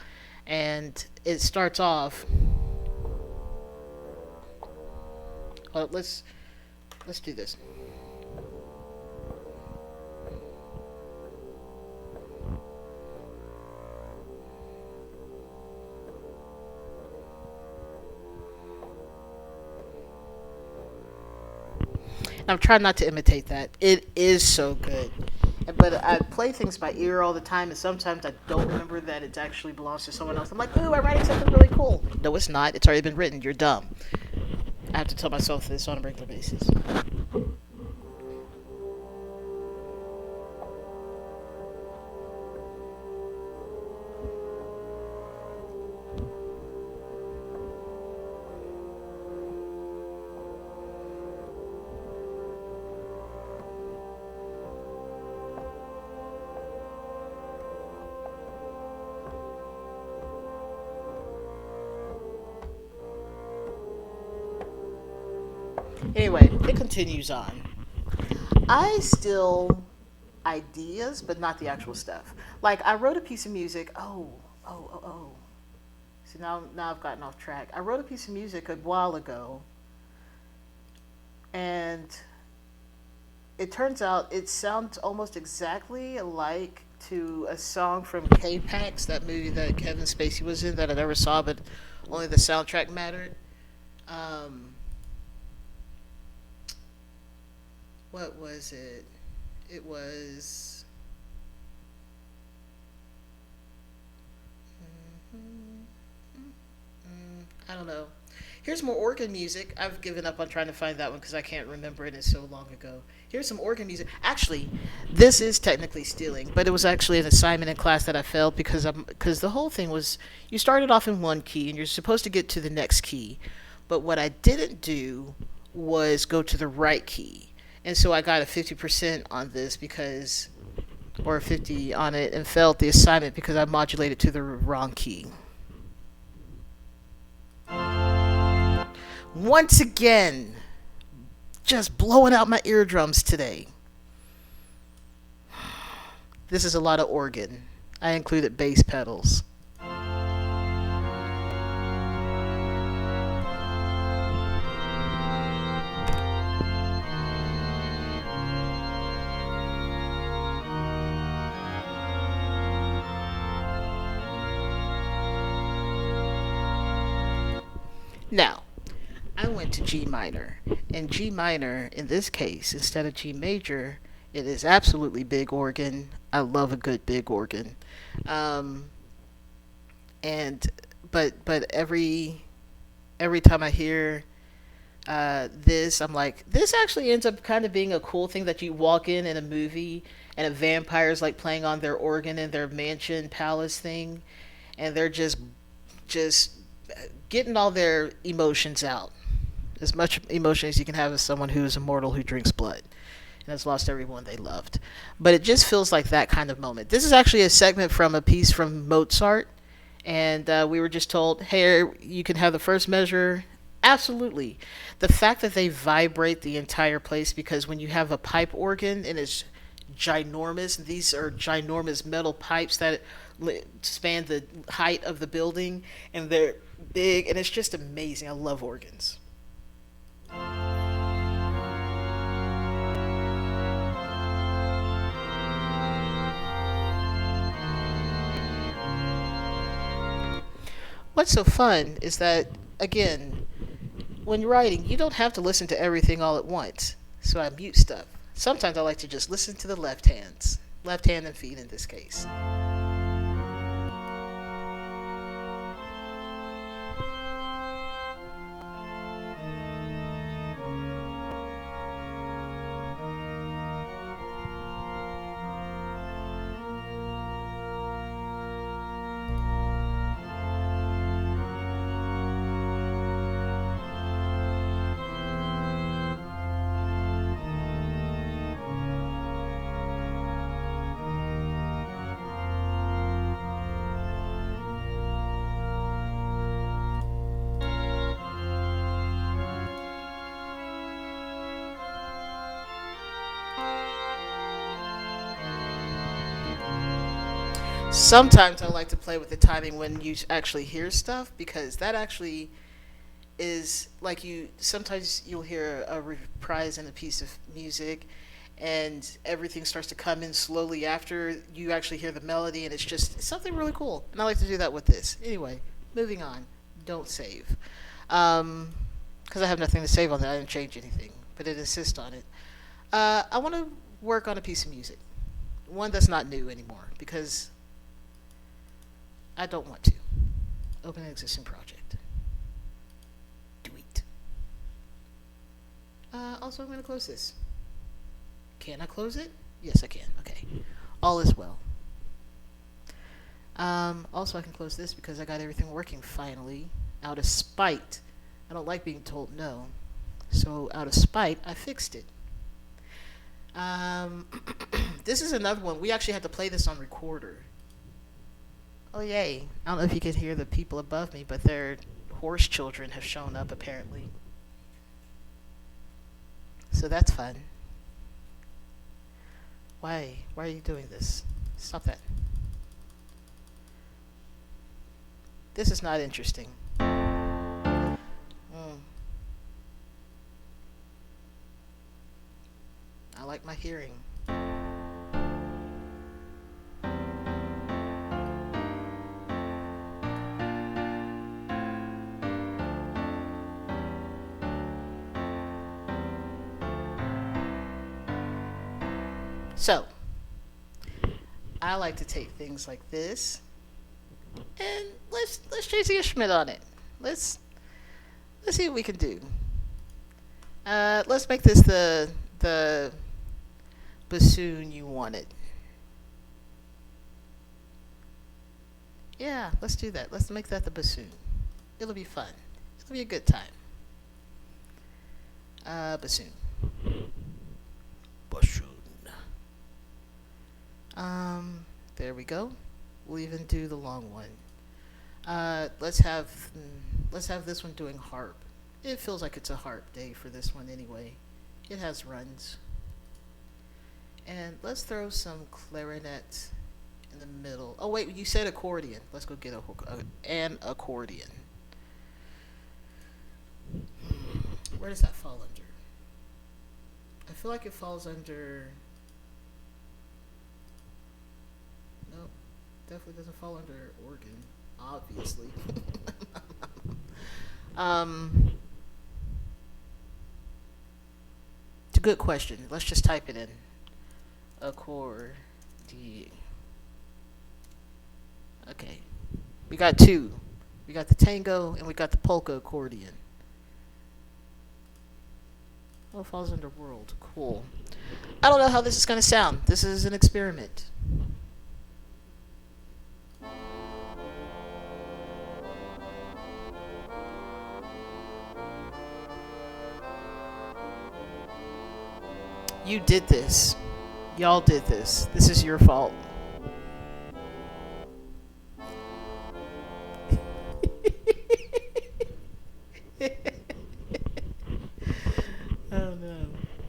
And it starts off, well, let's do this. I'm trying not to imitate that. It is so good. But I play things by ear all the time, and sometimes I don't remember that it actually belongs to someone else. I'm like, ooh, I'm writing something really cool. No, it's not. It's already been written. You're dumb. I have to tell myself this on a regular basis. Anyway, it continues on. I still ideas, but not the actual stuff. Like I wrote a piece of music. Oh. See now I've gotten off track. I wrote a piece of music a while ago, and it turns out it sounds almost exactly alike to a song from K-Pax, that movie that Kevin Spacey was in that I never saw, but only the soundtrack mattered. Um, what was it? It was. I don't know. Here's more organ music. I've given up on trying to find that one because I can't remember it. It's so long ago. Here's some organ music. Actually, this is technically stealing, but it was actually an assignment in class that I failed because the whole thing was you started off in one key and you're supposed to get to the next key, but what I didn't do was go to the right key, and so I got a 50% on this because, or 50 on it, and failed the assignment because I modulated to the wrong key. Once again, just blowing out my eardrums today. This is a lot of organ. I included bass pedals. Now, I went to G minor. And G minor, in this case, instead of G major, it is absolutely big organ. I love a good big organ. Um, and but every time I hear this, I'm like, this actually ends up kind of being a cool thing that you walk in a movie and a vampire's like playing on their organ in their mansion palace thing, and they're just getting all their emotions out, as much emotion as you can have as someone who is immortal who drinks blood and has lost everyone they loved. But it just feels like that kind of moment. This is actually a segment from a piece from Mozart, and we were just told, hey, you can have the first measure Absolutely. The fact that they vibrate the entire place, because when you have a pipe organ and it's ginormous, these are ginormous metal pipes that span the height of the building, and they're big, and it's just amazing. I love organs. What's so fun is that, again, when writing, you don't have to listen to everything all at once. So I mute stuff. Sometimes I like to just listen to the left hand and feet in this case. Sometimes I like to play with the timing when you actually hear stuff, because that actually is like, you sometimes you'll hear a reprise in a piece of music, and everything starts to come in slowly after you actually hear the melody, and it's something really cool, and I like to do that with this. Anyway, moving on. Don't save, because I have nothing to save on that. I didn't change anything, but it insists on it. I want to work on a piece of music, one that's not new anymore, because I don't want to open an existing project. Do it. Also, I'm going to close this. Can I close it? Yes, I can. Okay. All is well. Also, I can close this because I got everything working finally. Out of spite. I don't like being told no. So, out of spite, I fixed it. Um, this is another one. We actually had to play this on recorder. Oh, yay. I don't know if you can hear the people above me, but their horse children have shown up apparently. So that's fun. Why? Why are you doing this? Stop that. This is not interesting. Mm, I like my hearing. So, I like to take things like this, and let's change the instrument on it. Let's let's see what we can do. Let's make this the bassoon you wanted. Yeah, let's do that. Let's make that the bassoon. It'll be fun. It'll be a good time. Bassoon. Bassoon. There we go. We'll even do the long one. Let's have this one doing harp. It feels like it's a harp day for this one anyway. It has runs. And let's throw some clarinet in the middle. Oh wait, you said accordion. Let's go get an accordion. Where does that fall under? I feel like it falls under. Nope, definitely doesn't fall under organ. Obviously. um, it's a good question. Let's just type it in. Accordion. Okay. We got two. We got the tango and we got the polka accordion. Oh, it falls under world. Cool. I don't know how this is going to sound. This is an experiment. You did this. Y'all did this. This is your fault.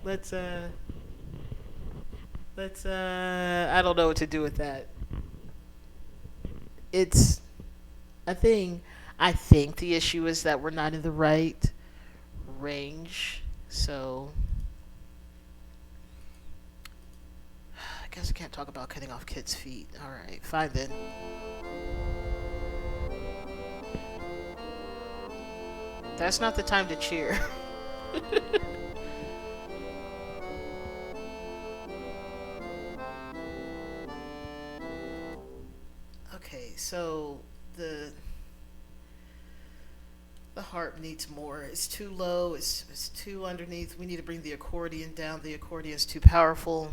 let's I don't know what to do with that. It's a thing. I think the issue is that we're not in the right range. So I guess I can't talk about cutting off kids' feet. All right, fine then. That's not the time to cheer. Okay, so the the harp needs more. It's too low. It's too underneath. We need to bring the accordion down. The accordion is too powerful.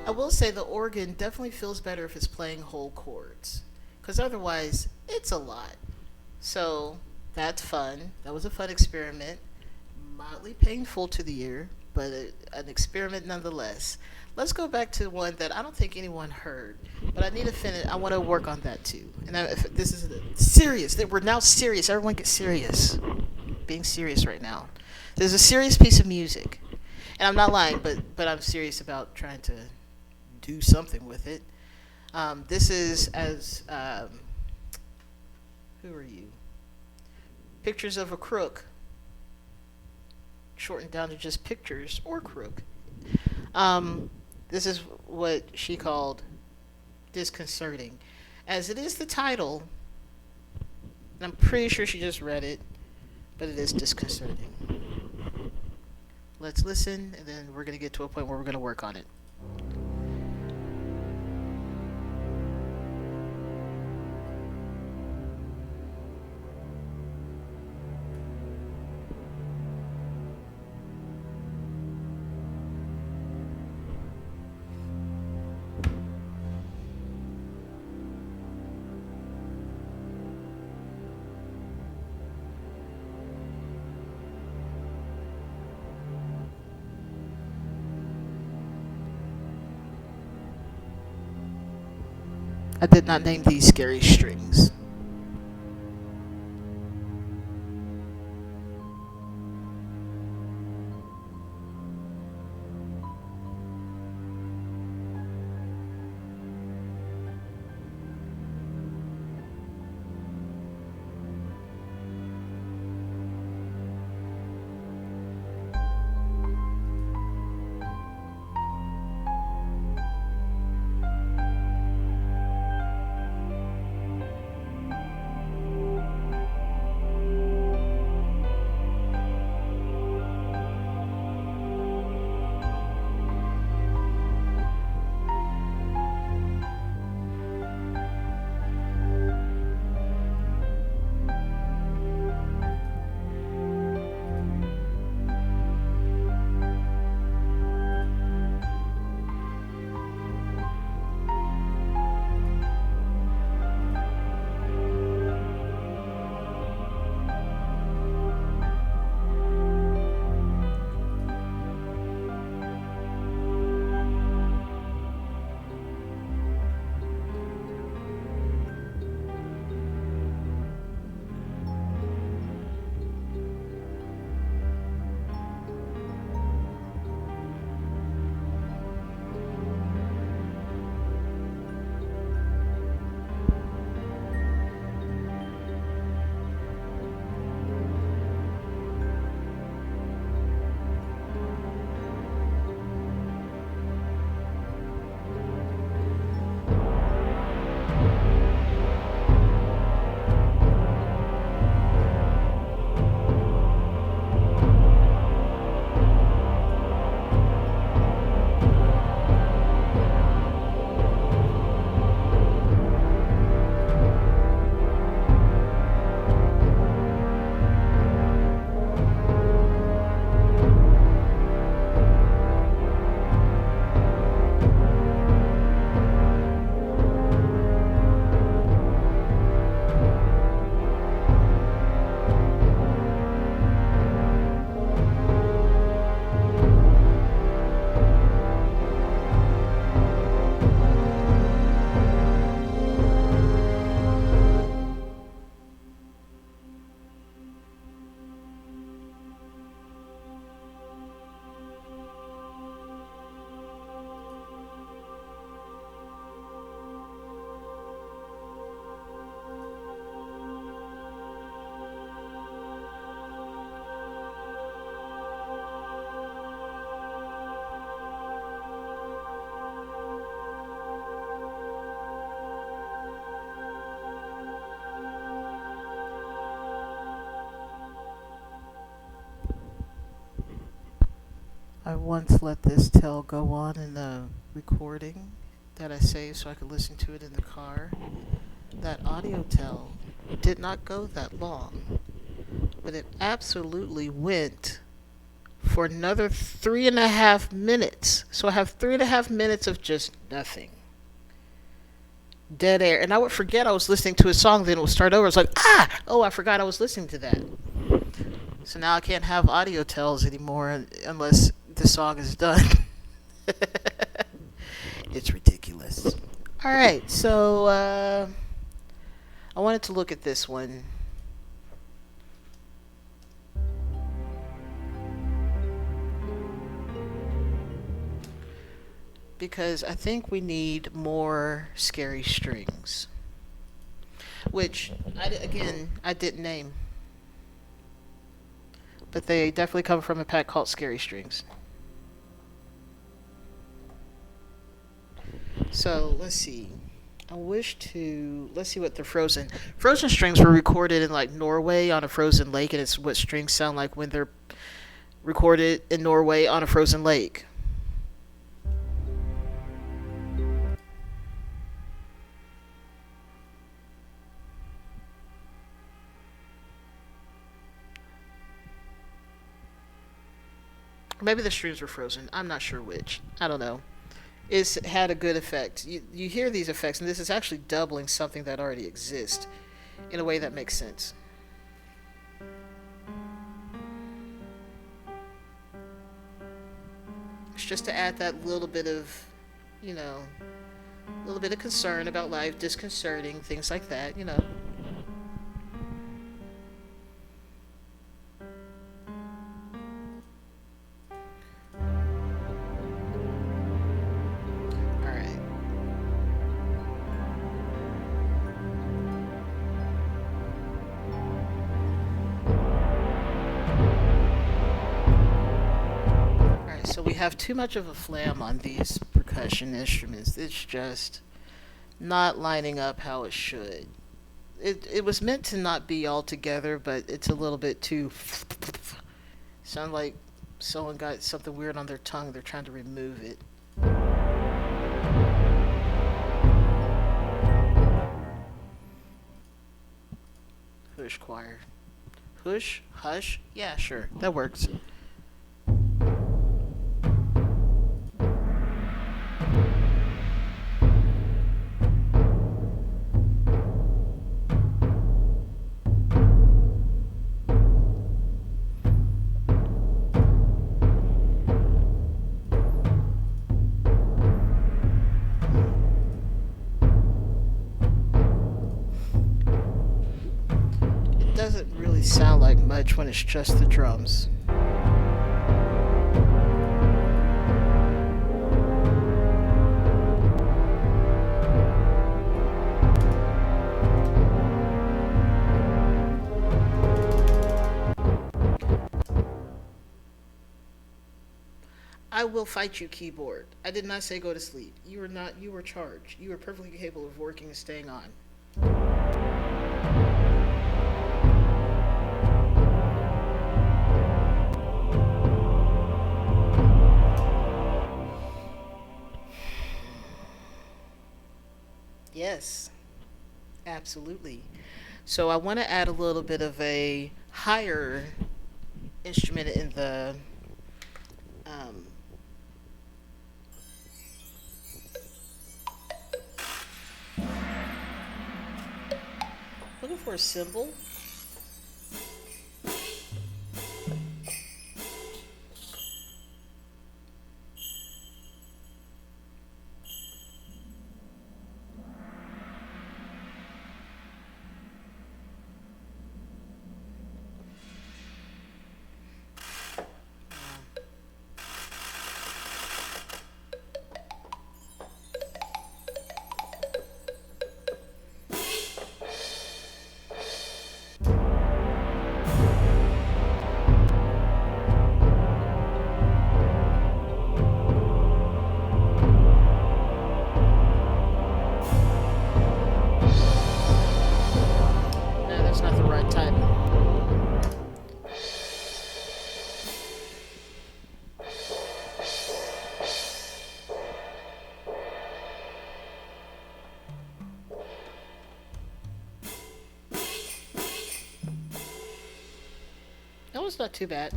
I will say the organ definitely feels better if it's playing whole chords, because otherwise it's a lot. So that's fun. That was a fun experiment. Mildly painful to the ear, but an experiment nonetheless. Let's go back to one that I don't think anyone heard, but I need to finish. I want to work on that too. And if this is serious. That we're now serious. Everyone get serious. Being serious right now. There's a serious piece of music, and I'm not lying, but I'm serious about trying to do something with it. This is as who are you? Pictures of a Crook, shortened down to just pictures or crook. Um, this is what she called disconcerting, as it is the title. And I'm pretty sure she just read it, but it is disconcerting. Let's listen, and then we're gonna get to a point where we're gonna work on it. I did not name these scary strings. I once let this tell go on in the recording that I saved so I could listen to it in the car. That audio tell did not go that long, but it absolutely went for another 3.5 minutes. So I have 3.5 minutes of just nothing. Dead air. And I would forget I was listening to a song, then it would start over. It's like, oh, I forgot I was listening to that. So now I can't have audio tells anymore unless the song is done. It's ridiculous. Alright, so I wanted to look at this one. Because I think we need more scary strings. Which, I didn't name. But they definitely come from a pack called Scary Strings. So, let's see. Let's see what the Frozen strings were recorded in like Norway on a frozen lake, and it's what strings sound like when they're recorded in Norway on a frozen lake. Maybe the strings were frozen. I'm not sure which. I don't know. It's had a good effect. You hear these effects, and this is actually doubling something that already exists in a way that makes sense. It's just to add that little bit of, you know, a little bit of concern about life, disconcerting, things like that. Alright. Alright, so we have too much of a flam on these percussion instruments. It's just not lining up how it should. It was meant to not be all together, but it's a little bit too sound like someone got something weird on their tongue. They're trying to remove it. Hush choir. Hush. Yeah, sure. That works. It doesn't really sound like much when it's just the drums. I will fight you, keyboard. I did not say go to sleep. You were charged. You were perfectly capable of working and staying on. Yes, absolutely. So I want to add a little bit of a higher instrument in the um, looking for a cymbal. It's not too bad.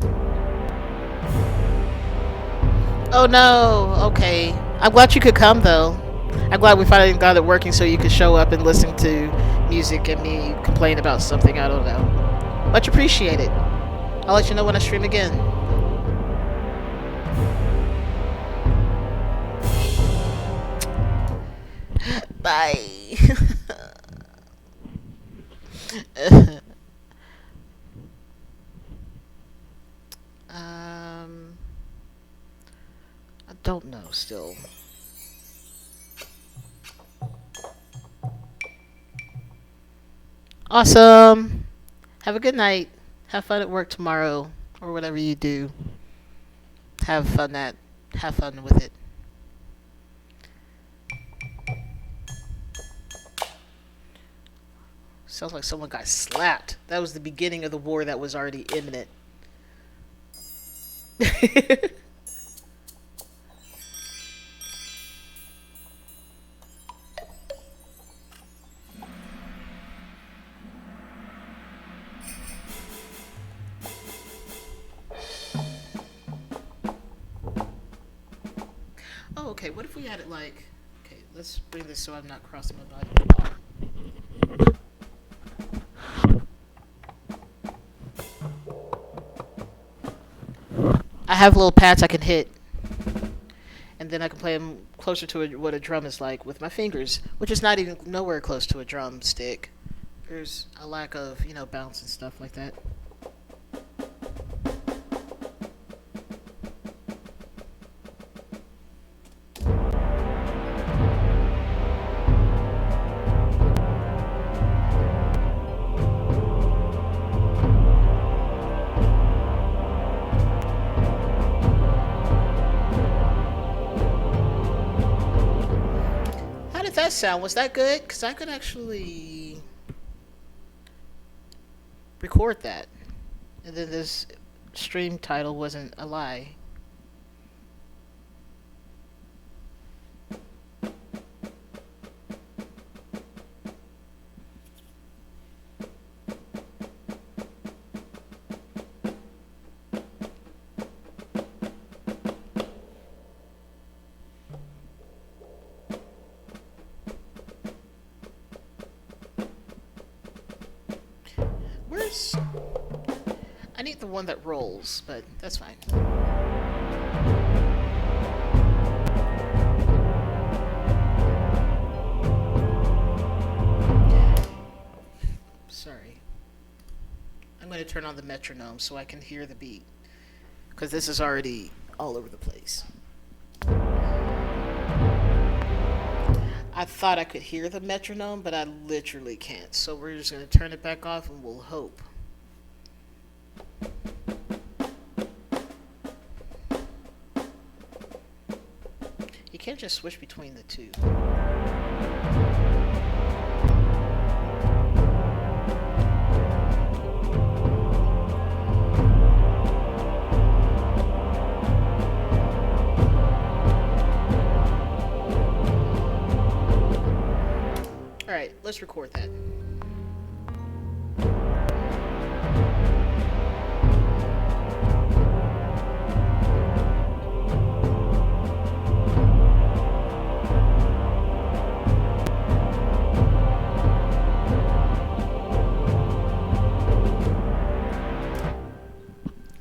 Oh no. Okay. I'm glad you could come though. I'm glad we finally got it working so you could show up and listen to music and me complain about something. I don't know. Much appreciated. I'll let you know when I stream again. Bye. um, I don't know still. Awesome. Have a good night. Have fun at work tomorrow or whatever you do. Have fun at have fun with it. Sounds like someone got slapped. That was the beginning of the war that was already imminent. Oh, okay. What if we had it like? Okay, let's bring this so I'm not crossing my body. I have little pads I can hit, and then I can play them closer to what a drum is like with my fingers, which is not even nowhere close to a drumstick. There's a lack of bounce and stuff like that. How did that sound? Was that good? Because I could actually record that. And then this stream title wasn't a lie. Where's... I need the one that rolls, but that's fine. Sorry. I'm going to turn on the metronome so I can hear the beat. Because this is already all over the place. I thought I could hear the metronome, but I literally can't. So we're just going to turn it back off and we'll hope. You can't just switch between the two. Alright, let's record that.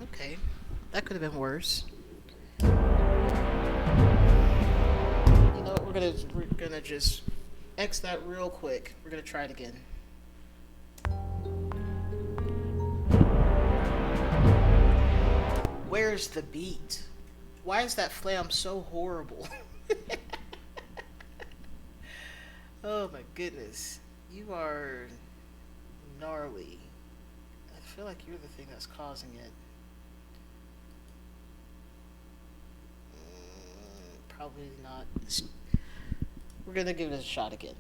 Okay, that could have been worse. You know what, we're gonna just X that real quick. We're gonna try it again. Where's the beat? Why is that flam so horrible? Oh my goodness. You are gnarly. I feel like you're the thing that's causing it. Probably not. We're gonna give it a shot again.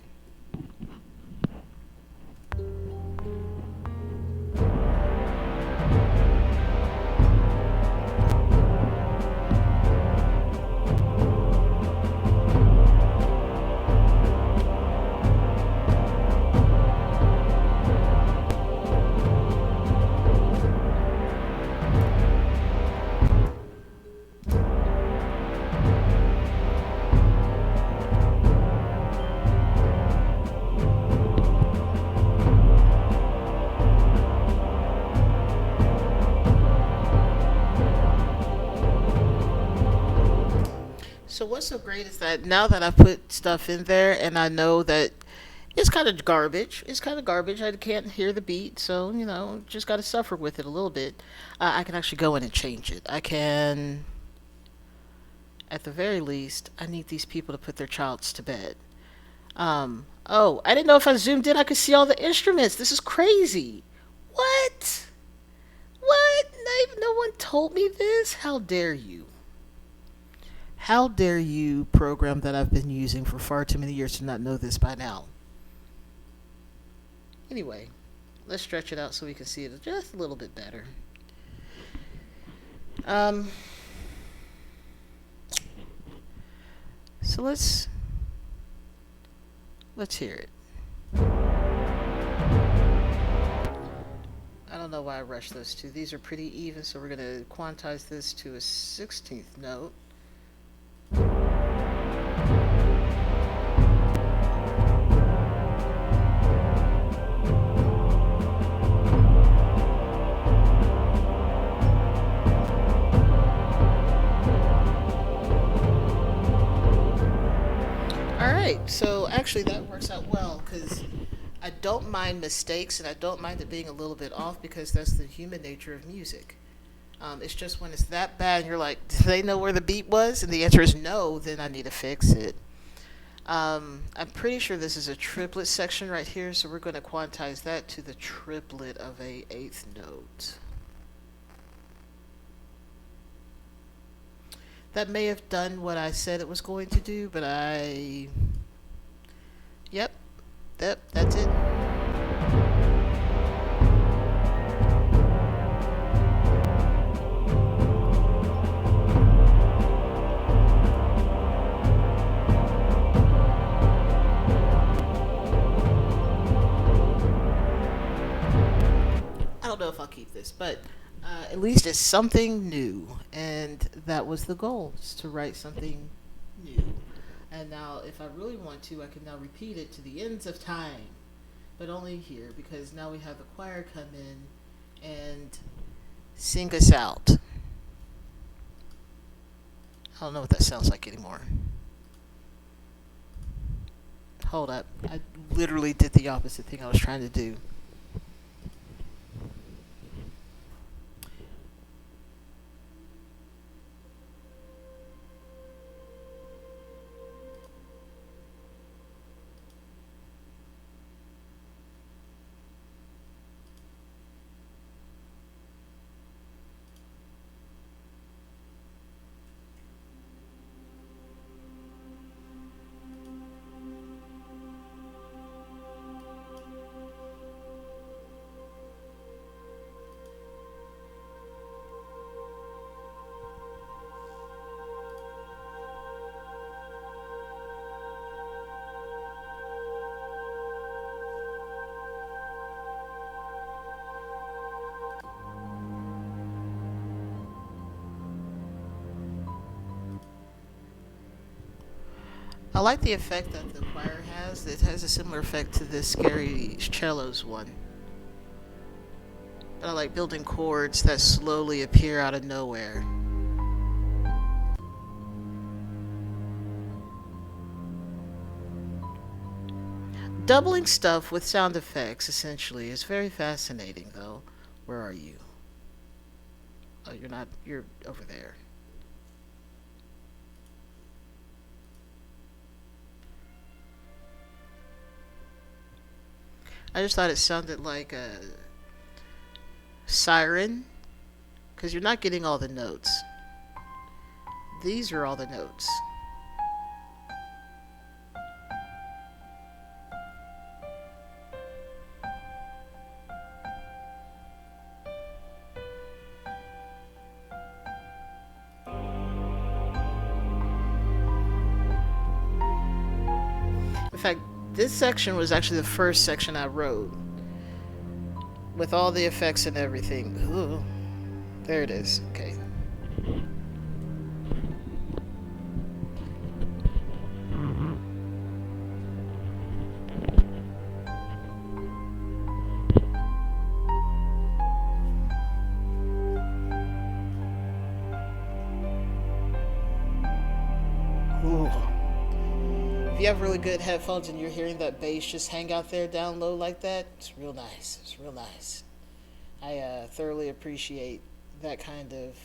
So what's so great is that now that I've put stuff in there and I know that it's kind of garbage. It's kind of garbage. I can't hear the beat, so just got to suffer with it a little bit. I can actually go in and change it. I can, at the very least, I need these people to put their childs to bed. Oh, I didn't know if I zoomed in, I could see all the instruments. This is crazy. What? What? No one told me this. How dare you? How dare you, program that I've been using for far too many years, to not know this by now? Anyway, let's stretch it out so we can see it just a little bit better. Um, so let's hear it. I don't know why I rushed those two. These are pretty even, so we're gonna quantize this to a 16th note. Alright, so actually that works out well because I don't mind mistakes and I don't mind it being a little bit off because that's the human nature of music. It's just when it's that bad and you're like, do they know where the beat was? And the answer is no, then I need to fix it. I'm pretty sure this is a triplet section right here, so we're going to quantize that to the triplet of a eighth note. That may have done what I said it was going to do, but Yep, that's it. I don't know if I'll keep this, but at least it's something new, and that was the goal, is to write something new. And now, if I really want to, I can now repeat it to the ends of time, but only here, because now we have the choir come in and sing us out. I don't know what that sounds like anymore. Hold up. I literally did the opposite thing I was trying to do. I like the effect that the choir has. It has a similar effect to this Scary Cellos one. But I like building chords that slowly appear out of nowhere. Doubling stuff with sound effects, essentially, is very fascinating, though. Where are you? Oh, you're not. You're over there. I just thought it sounded like a siren, because you're not getting all the notes. These are all the notes. In fact, this section was actually the first section I wrote with all the effects and everything. Ooh, there it is. Okay. Ooh. If you have really good headphones and you're hearing that bass just hang out there down low like that, it's real nice. It's real nice. I thoroughly appreciate that kind of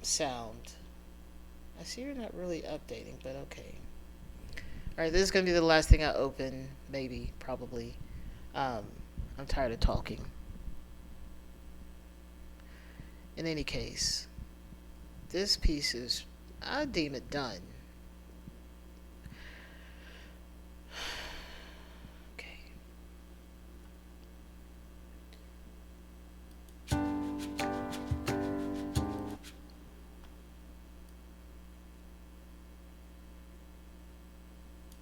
sound. I see you're not really updating, but okay. Alright, this is going to be the last thing I open. Maybe, probably. Um, I'm tired of talking. In any case, this piece is, I deem it done. Okay.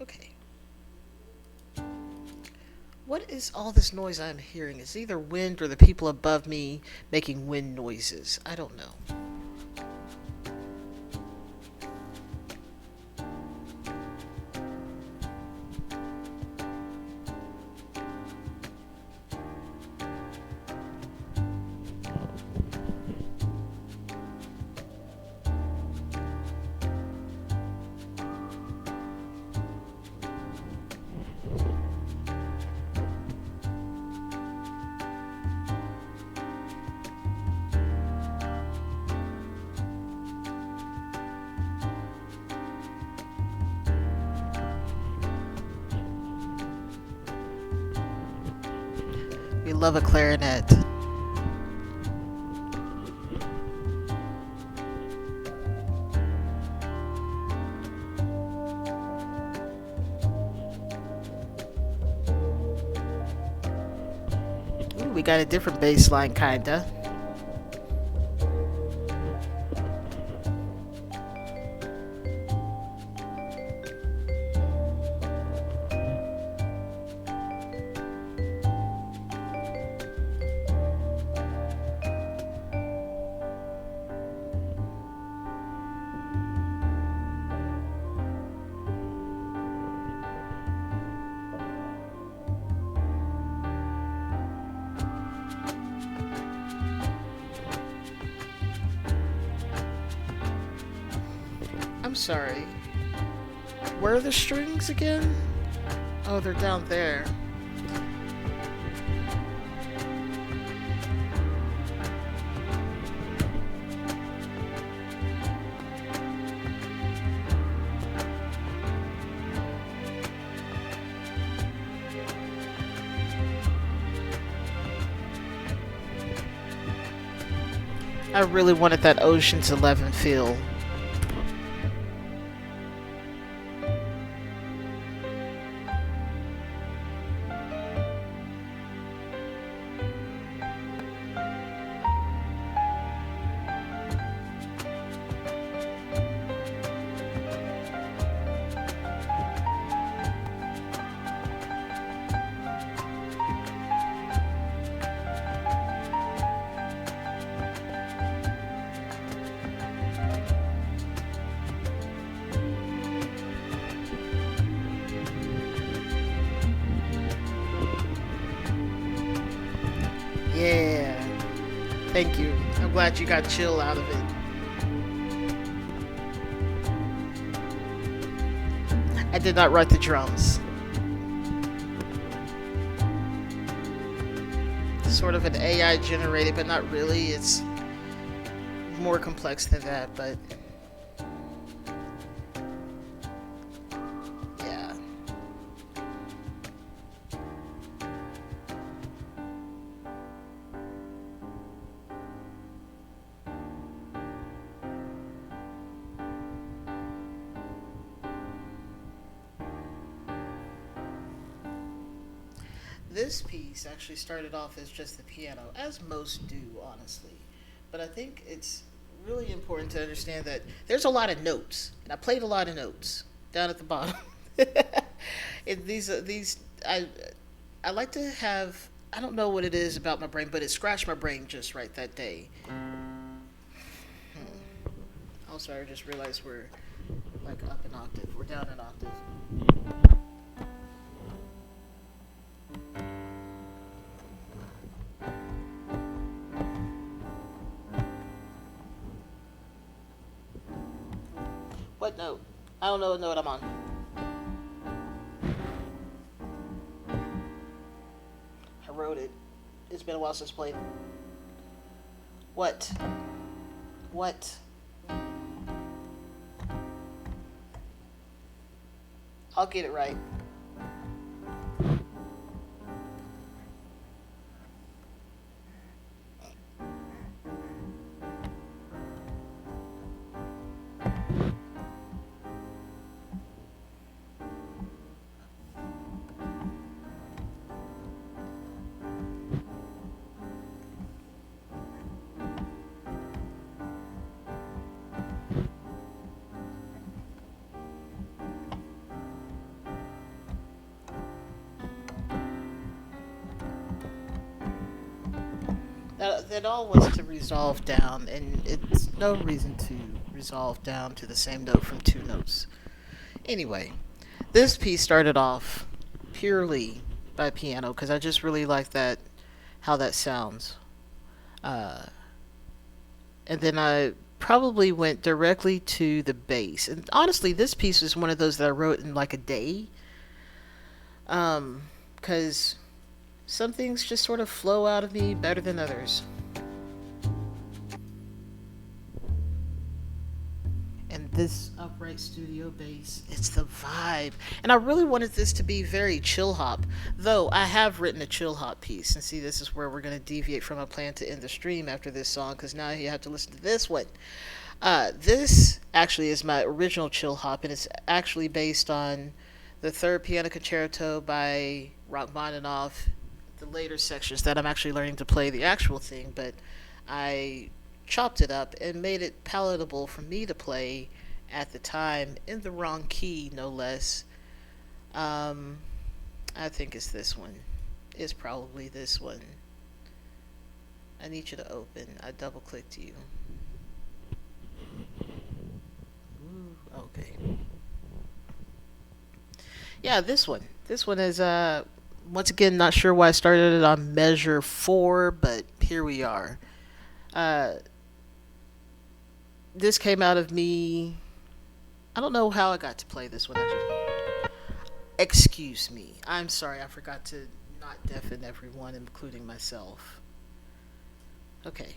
Okay. What is all this noise I'm hearing? It's either wind or the people above me making wind noises. I don't know. We love a clarinet. Ooh, we got a different bass line, kinda. I'm sorry. Where are the strings again? Oh, they're down there. I really wanted that Ocean's 11 feel. Yeah. Thank you. I'm glad you got chill out of it. I did not write the drums. Sort of an AI generated, but not really. It's more complex than that, but yeah. This piece actually started off as just the piano, as most do, honestly. But I think it's really important to understand that there's a lot of notes, and I played a lot of notes down at the bottom. These I like to have. I don't know what it is about my brain, but it scratched my brain just right that day. Also, I just realized we're like up an octave. We're down an octave. What note? I don't know what note I'm on. I wrote it. It's been a while since I played. What? What? I'll get it right. That all was to resolve down, and it's no reason to resolve down to the same note from two notes. Anyway, this piece started off purely by piano because I just really like that, how that sounds. Uh, and then I probably went directly to the bass. And honestly, this piece was one of those that I wrote in like a day. Because some things just sort of flow out of me better than others. And this upright studio bass, it's the vibe. And I really wanted this to be very chill hop, though I have written a chill hop piece. And see, this is where we're going to deviate from a plan to end the stream after this song, because now you have to listen to this one. This actually is my original chill hop, and it's actually based on the third piano concerto by Rachmaninoff, the later sections that I'm actually learning to play the actual thing, but I chopped it up and made it palatable for me to play at the time in the wrong key, no less. Um, I think it's this one. It's probably this one. I need you to open. I double clicked you. Ooh, okay. Yeah, this one. This one is once again not sure why I started it on measure 4, but here we are. Uh this came out of me. I don't know how I got to play this one actually. Excuse me. I'm sorry. I forgot to not deafen everyone, including myself. Okay.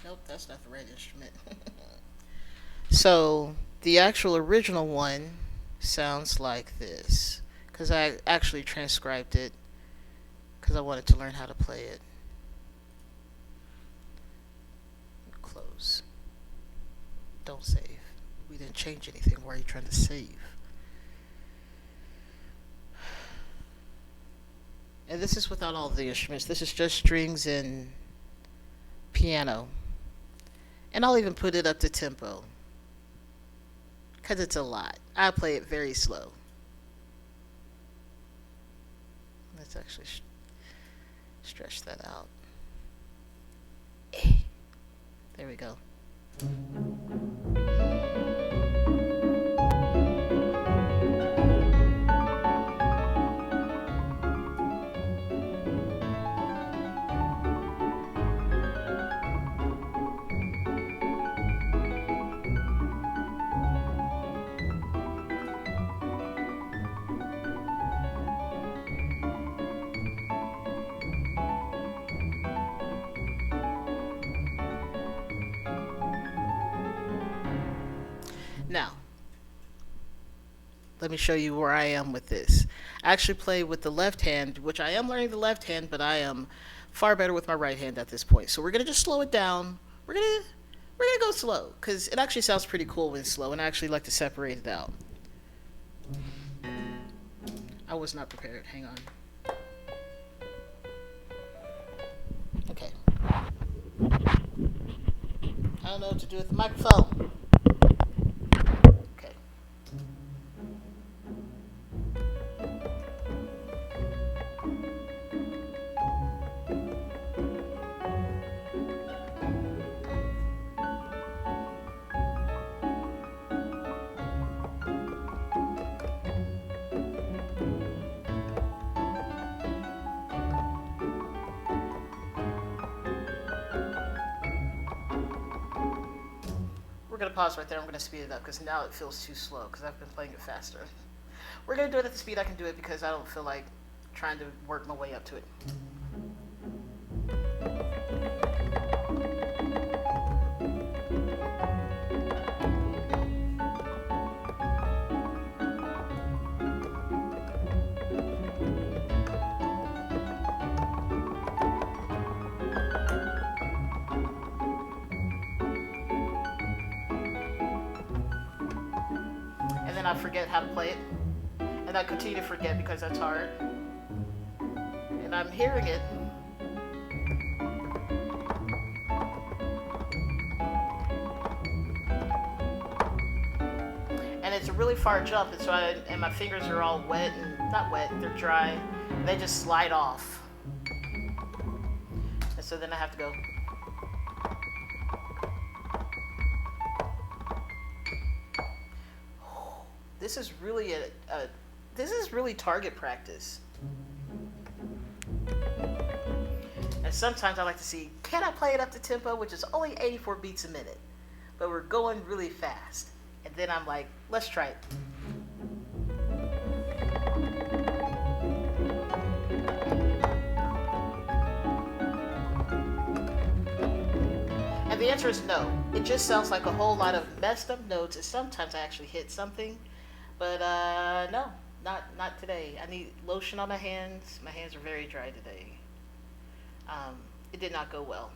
Nope, that's not the right instrument. So, the actual original one sounds like this. Because I actually transcribed it because I wanted to learn how to play it. Close. Don't save. We didn't change anything. Why are you trying to save? And this is without all the instruments. This is just strings and piano. And I'll even put it up to tempo. Because it's a lot. I play it very slow. Let's actually stretch that out. There we go. Now, Let me show you where I am with this. I actually play with the left hand, which I am learning the left hand, but I am far better with my right hand at this point. So we're gonna just slow it down. We're gonna go slow because it actually sounds pretty cool when it's slow, and I actually like to separate it out. I was not prepared. Hang on. Okay. I don't know what to do with the microphone. Okay. We're going to pause right there. I'm going to speed it up because now it feels too slow because I've been playing it faster. We're going to do it at the speed I can do it because I don't feel like trying to work my way up to it. And then I forget how to play it. And I continue to forget because that's hard. And I'm hearing it. And it's a really far jump, and so and my fingers are all wet and not wet, they're dry. And they just slide off. And so then I have to go. This is really this is really target practice. And sometimes I like to see, can I play it up to tempo, which is only 84 beats a minute, but we're going really fast. And then I'm like, let's try it. And the answer is no. It just sounds like a whole lot of messed up notes, and sometimes I actually hit something. But no, not today. I need lotion on my hands. My hands are very dry today. It did not go well.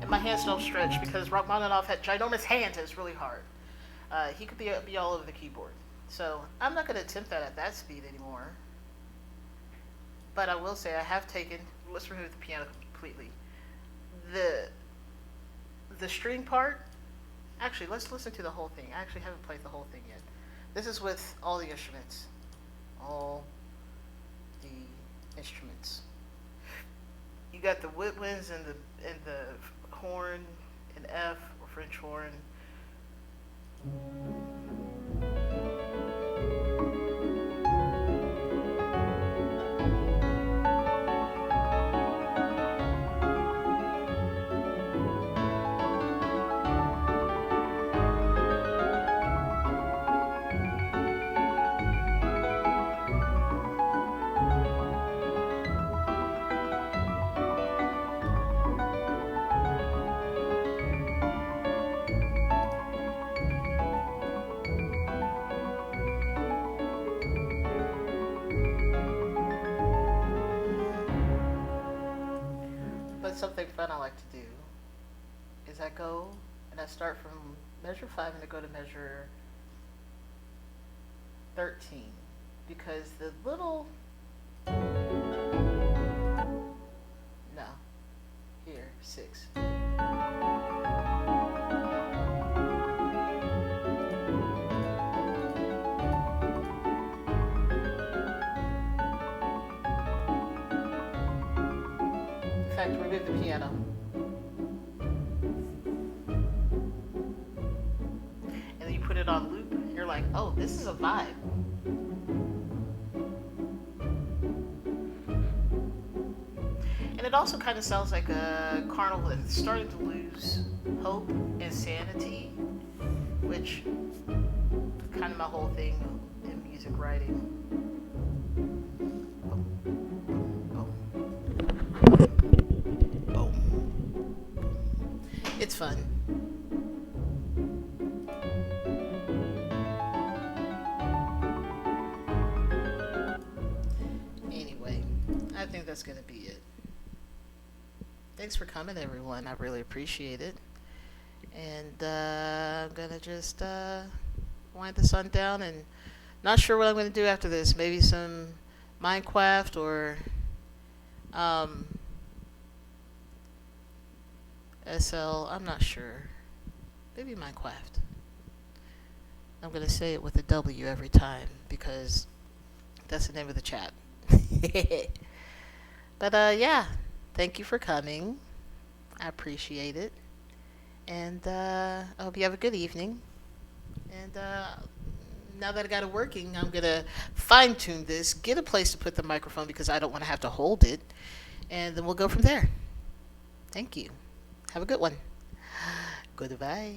And my hands don't stretch because Rachmaninoff had ginormous hands and it's really hard. He could be all over the keyboard. So I'm not going to attempt that at that speed anymore. But I will say I have taken, let's remove the piano completely. The string part, actually let's listen to the whole thing. I actually haven't played the whole thing yet. This is with all the instruments. All the instruments. You got the woodwinds and the horn, and F or French horn. Something fun I like to do is I go and I start from measure 5 and I go to measure 13 because the little no here 6 remove the piano. And then you put it on loop, and you're like, oh, this is a vibe. And it also kind of sounds like a carnival that's starting to lose hope and sanity, which kind run my whole thing in music writing. Boom. It's fun. Anyway, I think that's going to be it. Thanks for coming, everyone. I really appreciate it. And I'm going to just wind the sun down, and not sure what I'm going to do after this. Maybe some Minecraft or um, SL. I'm not sure. Maybe Minecraft. I'm going to say it with a W every time because that's the name of the chat. But yeah, thank you for coming. I appreciate it. And I hope you have a good evening. And now that I got it working, I'm going to fine tune this, get a place to put the microphone because I don't want to have to hold it. And then we'll go from there. Thank you. Have a good one. Goodbye.